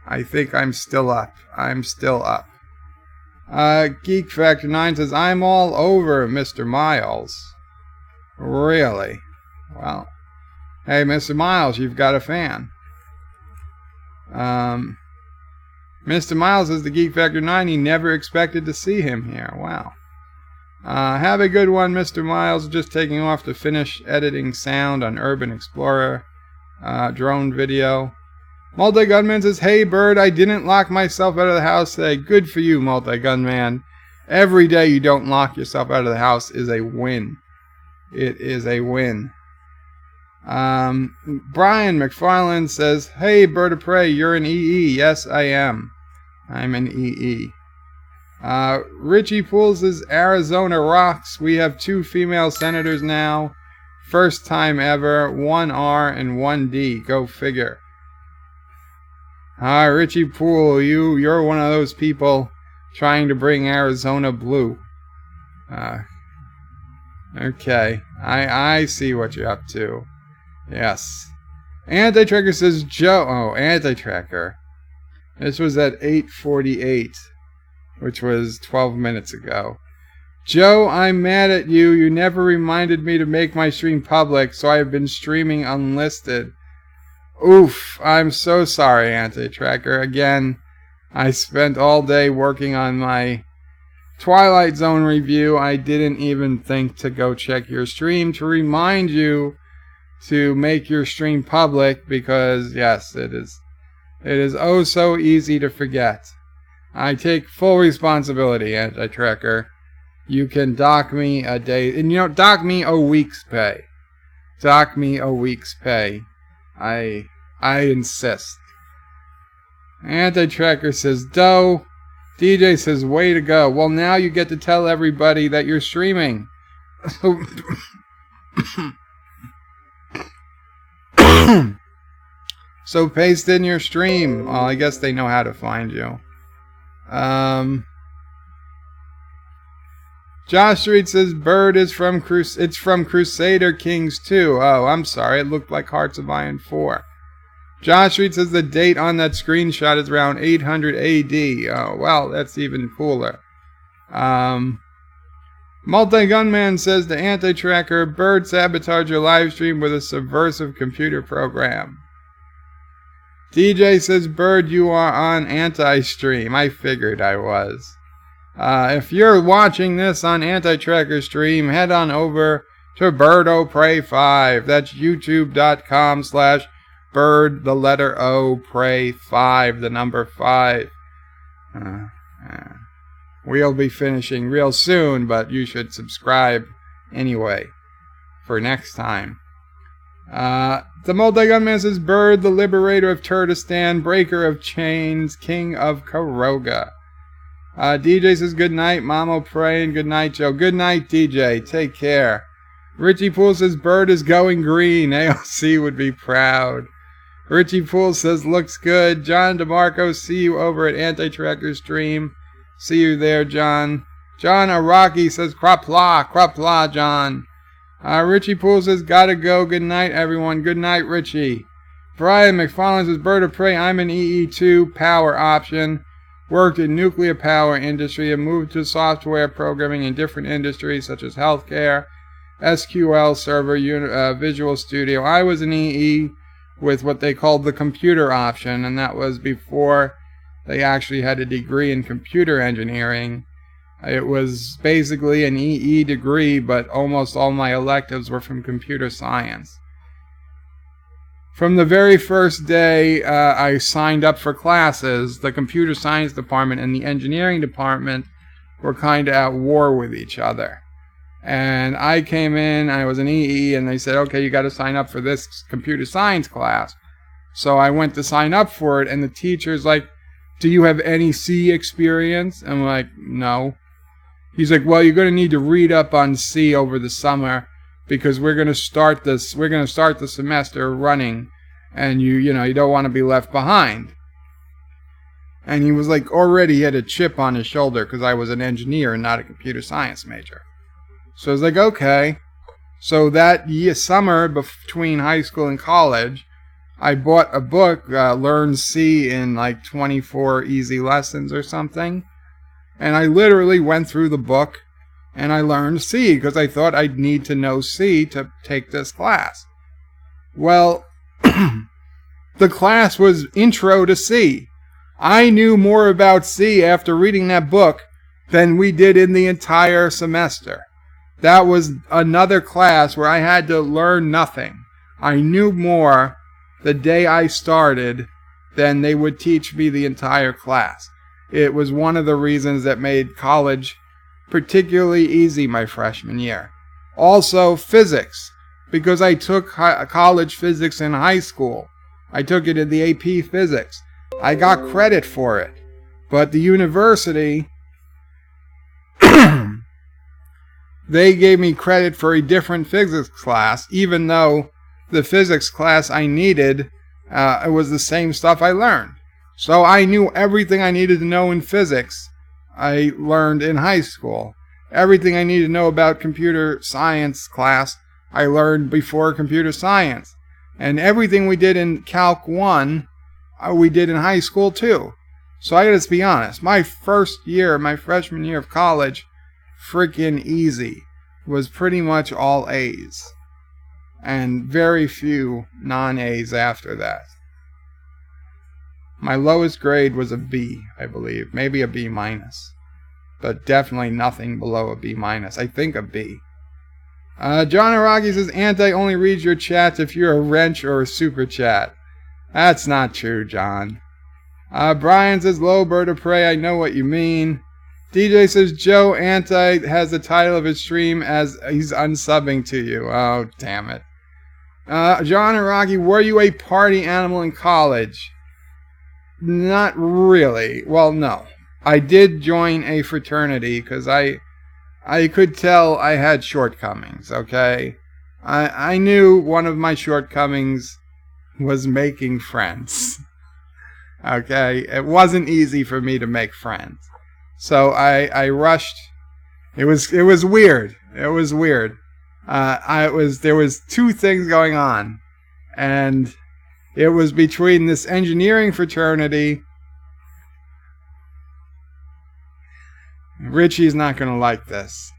Speaker 1: I'm still up. Geek Factor 9 says, I'm all over Mr. Miles. Really? Well, hey, Mr. Miles, you've got a fan. Mr. Miles says, the Geek Factor 9, he never expected to see him here. Wow. Have a good one, Mr. Miles. Just taking off to finish editing sound on Urban Explorer drone video. Multi-Gunman says, hey, Bird, I didn't lock myself out of the house today. Good for you, Multi-Gunman. Every day you don't lock yourself out of the house is a win. It is a win. Brian McFarland says, hey, Bird of Prey, you're an EE. Yes, I am. I'm an EE. Richie Poole says, Arizona rocks. We have 2 female senators now. First time ever. 1 R and 1 D. Go figure. Richie Poole, you're one of those people trying to bring Arizona blue. Okay. I see what you're up to. Yes. Anti-Tracker says, Joe. Oh, Anti-Tracker. This was at 8:48. Which was 12 minutes ago. Joe, I'm mad at you. You never reminded me to make my stream public, so I have been streaming unlisted. Oof, I'm so sorry, Anti-Tracker. Again, I spent all day working on my Twilight Zone review. I didn't even think to go check your stream to remind you to make your stream public because, yes, it is oh so easy to forget. I take full responsibility, Anti-Tracker. You can dock me a day, and dock me a week's pay. Dock me a week's pay. I insist. Anti-Tracker says, Doe. DJ says, way to go. Well, now you get to tell everybody that you're streaming. So paste in your stream. Well, I guess they know how to find you. Josh Street says, Bird is from Crusader Kings 2. Oh, I'm sorry. It looked like Hearts of Iron 4. Josh Street says the date on that screenshot is around 800 AD. Oh, well, that's even cooler. Multi-Gunman says the Anti-Tracker, Bird sabotaged your live stream with a subversive computer program. DJ says, Bird, you are on Anti-Stream. I figured I was. If you're watching this on Anti-Tracker stream, head on over to MomOPrey 5. That's youtube.com/Bird, the letter O, Pray 5, the number 5. We'll be finishing real soon, but you should subscribe anyway for next time. The Multi-Gunman says, Bird, the liberator of Turdistan, breaker of chains, king of Karoga. DJ says, good night, MomOPrey, and good night, Joe. Good night, DJ. Take care. Richie Poole says, Bird is going green. AOC would be proud. Richie Poole says, looks good. John DeMarco, see you over at Anti-Tracker stream. See you there, John. John Araki says, Qapla, John. Richie Poole says, gotta go. Good night, everyone. Good night, Richie. Brian McFarland says, Bird of Prey, I'm an EE2 power option. Worked in nuclear power industry and moved to software programming in different industries such as healthcare, SQL Server, Visual Studio. I was an EE with what they called the computer option, and that was before they actually had a degree in computer engineering. It was basically an EE degree, but almost all my electives were from computer science. From the very first day I signed up for classes, the computer science department and the engineering department were kind of at war with each other. And I came in, I was an EE, and they said, okay, you got to sign up for this computer science class. So I went to sign up for it, and the teacher's like, do you have any C experience? I'm like, no. He's like, well, you're going to need to read up on C over the summer because we're going to start the semester running, and you don't want to be left behind. And he was like, already he had a chip on his shoulder because I was an engineer and not a computer science major. So I was like, okay. So that summer between high school and college, I bought a book, Learn C in like 24 easy lessons or something. And I literally went through the book and I learned C because I thought I'd need to know C to take this class. Well, the class was Intro to C. I knew more about C after reading that book than we did in the entire semester. That was another class where I had to learn nothing. I knew more the day I started than they would teach me the entire class. It was one of the reasons that made college particularly easy my freshman year. Also, physics, because I took college physics in high school. I took it in the AP Physics. I got credit for it. But the university, they gave me credit for a different physics class, even though the physics class I needed, it was the same stuff I learned. So I knew everything I needed to know in physics, I learned in high school. Everything I needed to know about computer science class, I learned before computer science. And everything we did in Calc 1, we did in high school too. So I gotta be honest, my freshman year of college, freaking easy. Was pretty much all A's. And very few non-A's after that. My lowest grade was a B, I believe. Maybe a B minus. but definitely nothing below a B-. I think a B. John Aragi says, Anti only reads your chats if you're a wrench or a super chat. That's not true, John. Brian says, low bird of prey, I know what you mean. DJ says, Joe Anti has the title of his stream as he's unsubbing to you. Oh, damn it. John Aragi, were you a party animal in college? Not really. Well, no. I did join a fraternity because I could tell I had shortcomings, okay? I knew one of my shortcomings was making friends. Okay? It wasn't easy for me to make friends. So I rushed. It was weird. It was weird. There was two things going on. And it was between this engineering fraternity. Richie's not going to like this.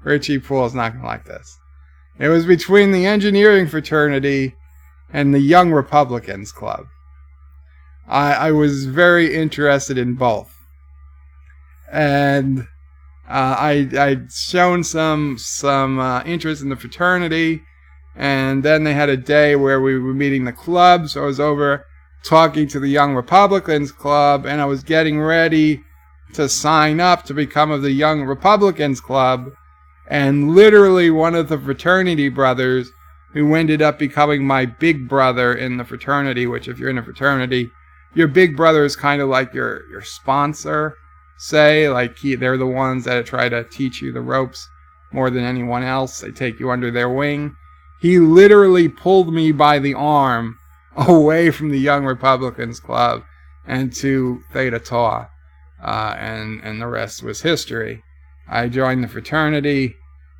Speaker 1: Richie Pool's not going to like this. It was between the engineering fraternity and the Young Republicans Club. I was very interested in both. And I'd shown some interest in the fraternity. And then they had a day where we were meeting the club. So I was over talking to the Young Republicans Club. And I was getting ready to sign up to become of the Young Republicans Club. And literally one of the fraternity brothers, who ended up becoming my big brother in the fraternity, which if you're in a fraternity, your big brother is kind of like your sponsor, say. Like they're the ones that try to teach you the ropes more than anyone else. They take you under their wing. He literally pulled me by the arm away from the Young Republicans Club and to Theta Tau. And the rest was history. I joined the fraternity.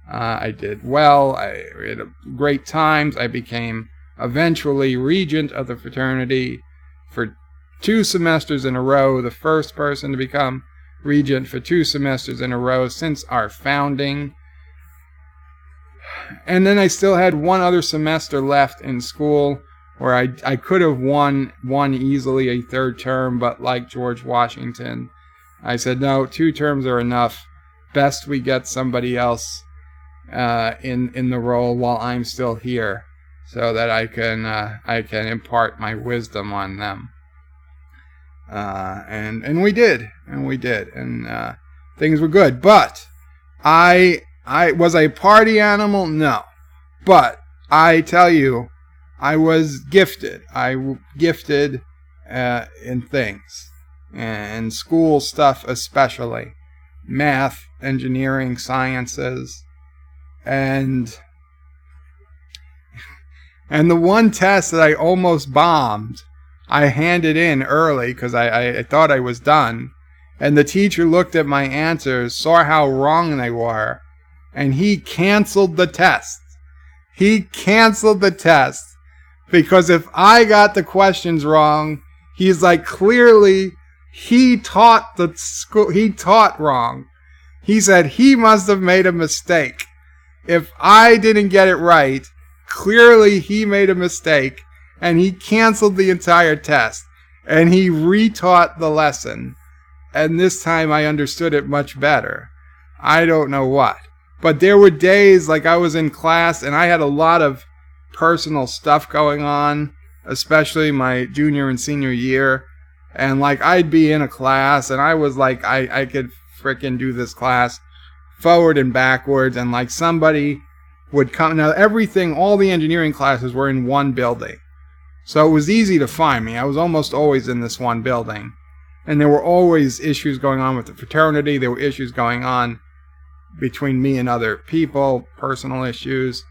Speaker 1: I did well. I had great times. I became eventually regent of the fraternity for 2 semesters in a row. The first person to become regent for 2 semesters in a row since our founding. And then I still had 1 other semester left in school where I could have won easily a 3rd term, but like George Washington, I said, no, 2 terms are enough. Best we get somebody else in the role while I'm still here, so that I can impart my wisdom on them. And we did, and things were good. But I was a party animal, no. But I tell you, I was gifted. Gifted in things. And school stuff especially. Math, engineering, sciences. And the one test that I almost bombed, I handed in early because I thought I was done. And the teacher looked at my answers, saw how wrong they were, and he canceled the test. He canceled the test because if I got the questions wrong, he's like, clearly he taught wrong. He said he must have made a mistake. If I didn't get it right, clearly he made a mistake, and he canceled the entire test, and he retaught the lesson. And this time I understood it much better. I don't know what. But there were days like I was in class, and I had a lot of personal stuff going on, especially my junior and senior year. And like I'd be in a class, and I was like, I could frickin' do this class forward and backwards, and like somebody would come. Now all the engineering classes were in one building, so it was easy to find me. I was almost always in this one building, and there were always issues going on with the fraternity. There were issues going on between me and other people, personal issues,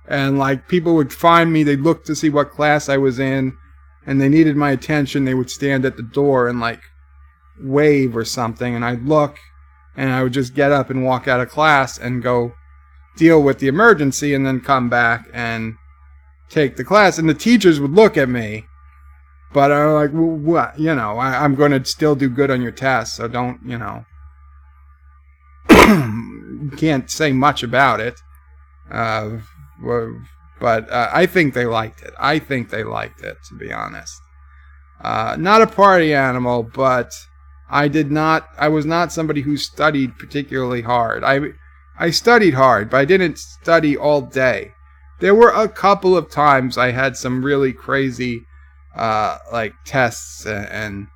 Speaker 1: and like people would find me. They'd look to see what class I was in, and they needed my attention. They would stand at the door and like wave or something, and I'd look. And I would just get up and walk out of class and go deal with the emergency and then come back and take the class. And the teachers would look at me, but I was like, well, what? You know, I'm going to still do good on your test, so don't, you know. Can't say much about it. But I think they liked it. To be honest. Not a party animal, but I was not somebody who studied particularly hard. I studied hard, but I didn't study all day. There were a couple of times I had some really crazy like tests and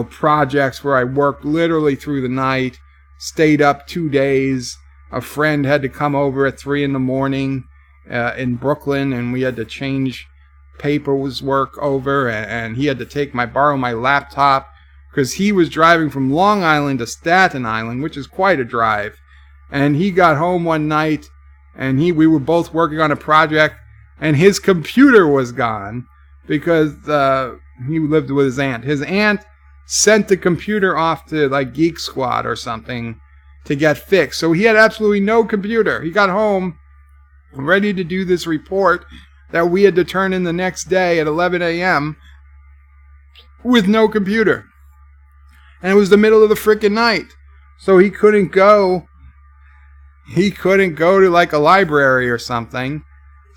Speaker 1: projects where I worked literally through the night, stayed up 2 days. A friend had to come over at 3 a.m. In Brooklyn, and we had to change paperwork over, and he had to borrow my laptop because he was driving from Long Island to Staten Island, which is quite a drive. And he got home one night, and we were both working on a project, and his computer was gone because he lived with his aunt. His aunt sent the computer off to like Geek Squad or something to get fixed. So he had absolutely no computer. He got home ready to do this report that we had to turn in the next day at 11 a.m. with no computer. And it was the middle of the frickin' night. So he couldn't go to like a library or something.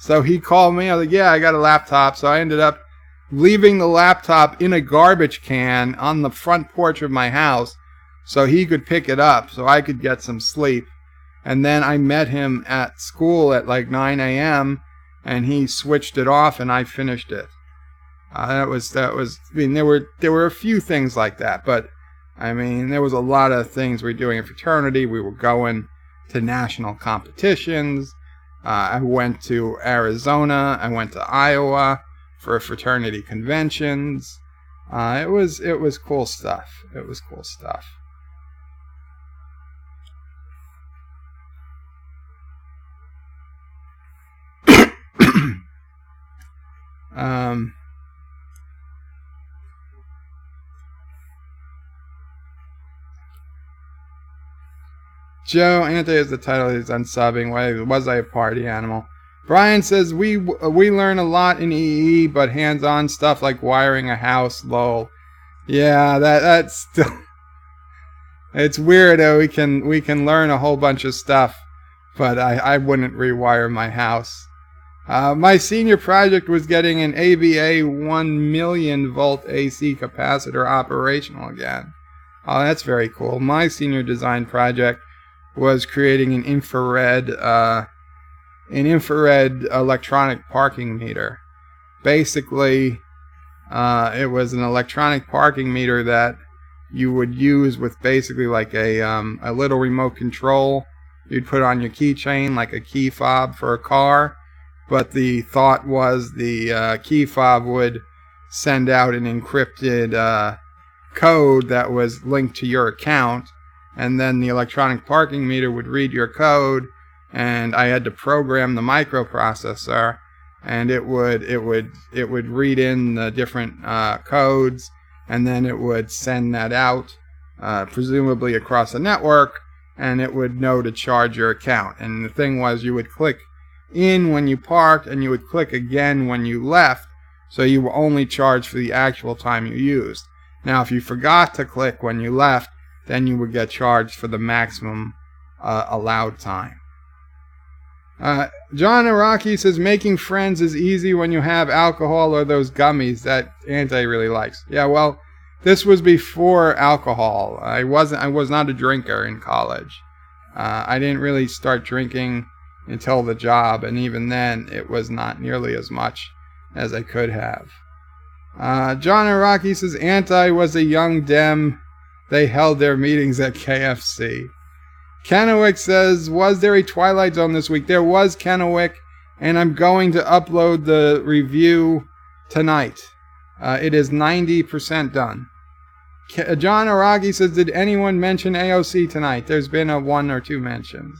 Speaker 1: So he called me. I was like, yeah, I got a laptop. So I ended up leaving the laptop in a garbage can on the front porch of my house so he could pick it up so I could get some sleep. And then I met him at school at like 9 a.m. and he switched it off and I finished it. That was. I mean, there were a few things like that, but I mean, there was a lot of things we were doing in fraternity. We were going to national competitions. I went to Arizona. I went to Iowa for fraternity conventions. It was cool stuff. It was cool stuff. Joe, Anti is the title. He's unsubbing. Why was I a party animal? Brian says we learn a lot in EE, but hands-on stuff like wiring a house. Lol. Yeah, that's still. It's weird. We can learn a whole bunch of stuff, but I wouldn't rewire my house. My senior project was getting an AVA 1 million volt AC capacitor operational again. Oh, that's very cool. My senior design project was creating an infrared electronic parking meter. Basically, it was an electronic parking meter that you would use with basically like a little remote control. You'd put on your keychain like a key fob for a car. But the thought was the key fob would send out an encrypted code that was linked to your account, and then the electronic parking meter would read your code, and I had to program the microprocessor, and it would read in the different codes, and then it would send that out, presumably across a network, and it would know to charge your account. And the thing was, you would click in when you parked, and you would click again when you left, so you were only charged for the actual time you used. Now, if you forgot to click when you left, then you would get charged for the maximum allowed time. John Araki says making friends is easy when you have alcohol or those gummies that Anti really likes. Yeah, well, this was before alcohol. I was not a drinker in college. I didn't really start drinking until the job, and even then it was not nearly as much as I could have. John Araki says Anti was a young Dem. They held their meetings at KFC. Kennewick says, was there a Twilight Zone this week? There was, Kennewick, and I'm going to upload the review tonight. It is 90% done. John Araki says, did anyone mention AOC tonight? There's been 1 or 2 mentions.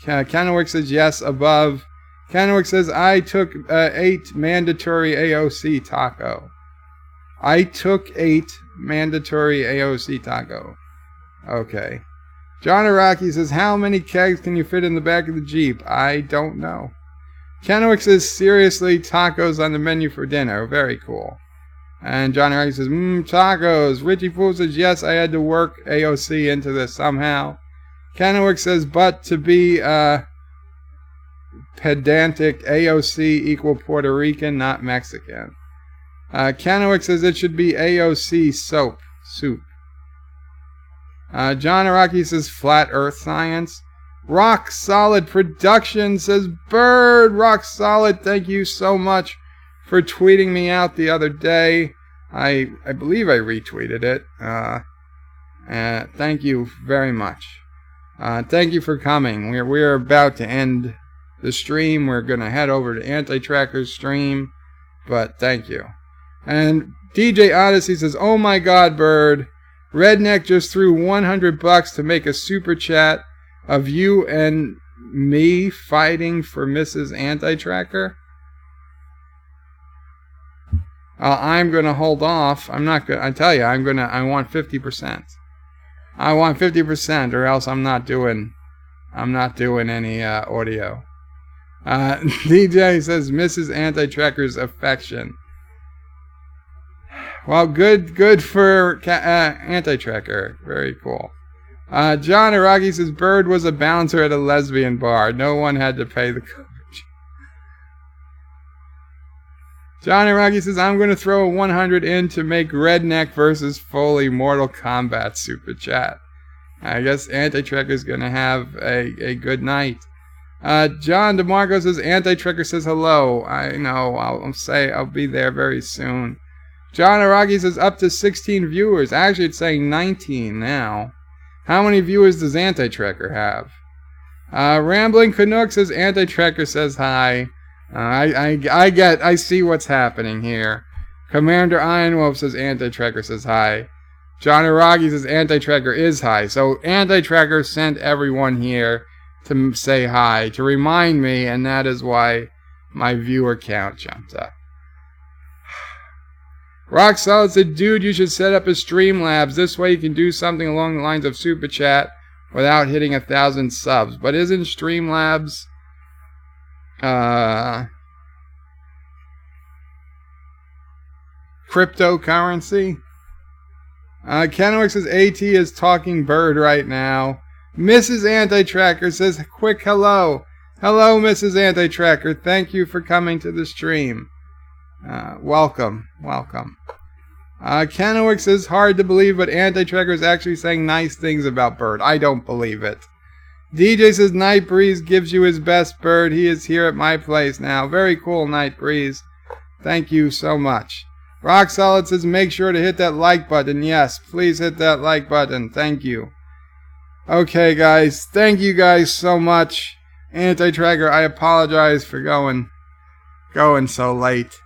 Speaker 1: Kennewick says, yes, above. Kennewick says, I took 8 mandatory AOC taco. I took 8 mandatory AOC taco. Okay. John Araki says, how many kegs can you fit in the back of the Jeep? I don't know. Kennewick says, seriously, tacos on the menu for dinner. Very cool. And John Araki says, tacos. Richie Fool says, yes, I had to work AOC into this somehow. Kennewick says, but to be pedantic, AOC equal Puerto Rican, not Mexican. Kennewick says it should be AOC soup. John Araki says Flat Earth Science. Rock Solid Production says Bird. Rock Solid, thank you so much for tweeting me out the other day. I believe I retweeted it. Thank you very much. Thank you for coming. We're about to end the stream. We're going to head over to Anti-Tracker's stream. But thank you. And DJ Odyssey says, oh my god, Bird. Redneck just threw $100 to make a super chat of you and me fighting for Mrs. Anti-Tracker. I'm going to hold off. I'm not going to, I tell you, I want 50%. I want 50% or else I'm not doing any audio. DJ says Mrs. Anti-Tracker's affection. Well, good for Anti-Tracker. Very cool. John Araki says Bird was a bouncer at a lesbian bar. No one had to pay the coverage. John Araki says I'm going to throw a 100 in to make Redneck versus Foley Mortal Kombat super chat. I guess Anti-Tracker's going to have a good night. John DeMarco says Anti-Tracker says hello. I know. I'll be there very soon. John Araki says up to 16 viewers. Actually, it's saying 19 now. How many viewers does Anti-Tracker have? Rambling Canuck says Anti-Tracker says hi. I see what's happening here. Commander Ironwolf says Anti-Tracker says hi. John Araki says Anti-Tracker is hi. So Anti-Tracker sent everyone here to say hi, to remind me, and that is why my viewer count jumped up. Rock Solid said, dude, you should set up a Streamlabs. This way you can do something along the lines of Super Chat without hitting 1,000 subs. But isn't Streamlabs cryptocurrency? Kenwick says AT is talking Bird right now. Mrs. Anti-Tracker says quick hello. Hello, Mrs. Anti-Tracker. Thank you for coming to the stream. Welcome. Kenwick says hard to believe, but Anti-Tracker is actually saying nice things about Bird. I don't believe it. DJ says Night Breeze gives you his best, Bird. He is here at my place now. Very cool, Night Breeze. Thank you so much. Rock Solid says make sure to hit that like button. Yes, please hit that like button. Thank you. Okay, guys. Thank you guys so much. Anti-Tracker, I apologize for going so late.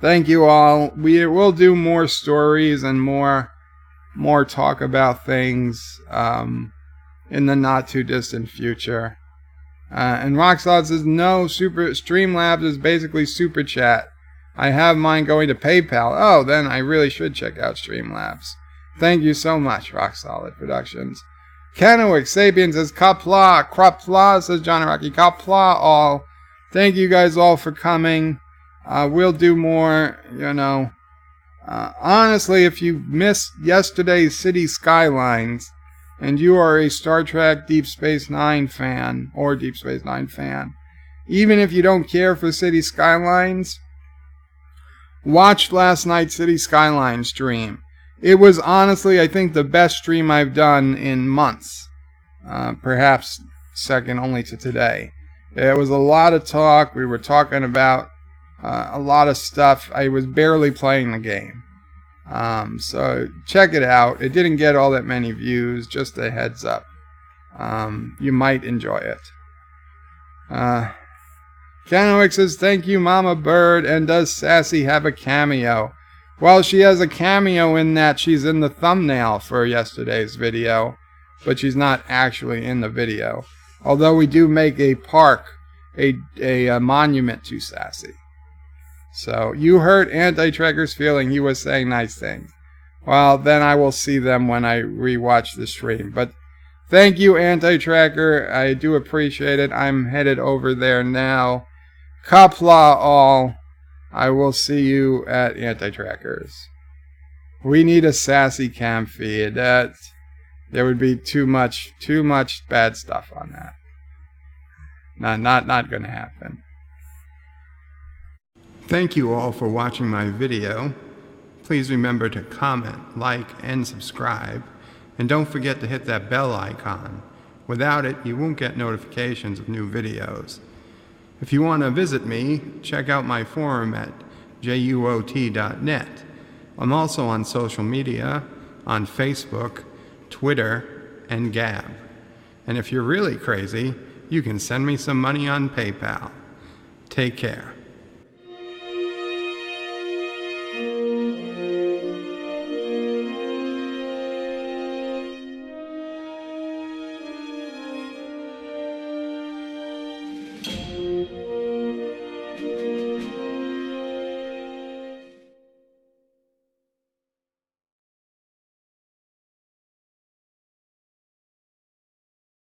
Speaker 1: Thank you all. We will do more stories and more talk about things in the not too distant future. And Rockslot says no, Streamlabs is basically Super Chat. I have mine going to PayPal. Oh, then I really should check out Streamlabs. Thank you so much, Rock Solid Productions. Kennewick Sapien says Qapla says John Araki. Qapla all. Thank you guys all for coming. We'll do more, honestly, if you missed yesterday's City Skylines and you are a Star Trek Deep Space Nine fan, even if you don't care for City Skylines, watch last night's City Skylines stream. It was honestly, I think, the best stream I've done in months. Perhaps second only to today. There was a lot of talk. We were talking about a lot of stuff. I was barely playing the game. So check it out. It didn't get all that many views. Just a heads up. You might enjoy it. Kennewick says, thank you, Mama Bird. And does Sassy have a cameo? Well, she has a cameo in that she's in the thumbnail for yesterday's video, but she's not actually in the video. Although we do make a park, a monument to Sassy. So you hurt Anti-Tracker's feeling. He was saying nice things. Well, then I will see them when I rewatch the stream. But thank you, Anti-Tracker. I do appreciate it. I'm headed over there now. Qapla all. I will see you at Anti-Trackers. We need a Sassy cam feed. There would be too much bad stuff on that. Not going to happen. Thank you all for watching my video. Please remember to comment, like, and subscribe. And don't forget to hit that bell icon. Without it, you won't get notifications of new videos. If you want to visit me, check out my forum at juot.net. I'm also on social media, on Facebook, Twitter, and Gab. And if you're really crazy, you can send me some money on PayPal. Take care.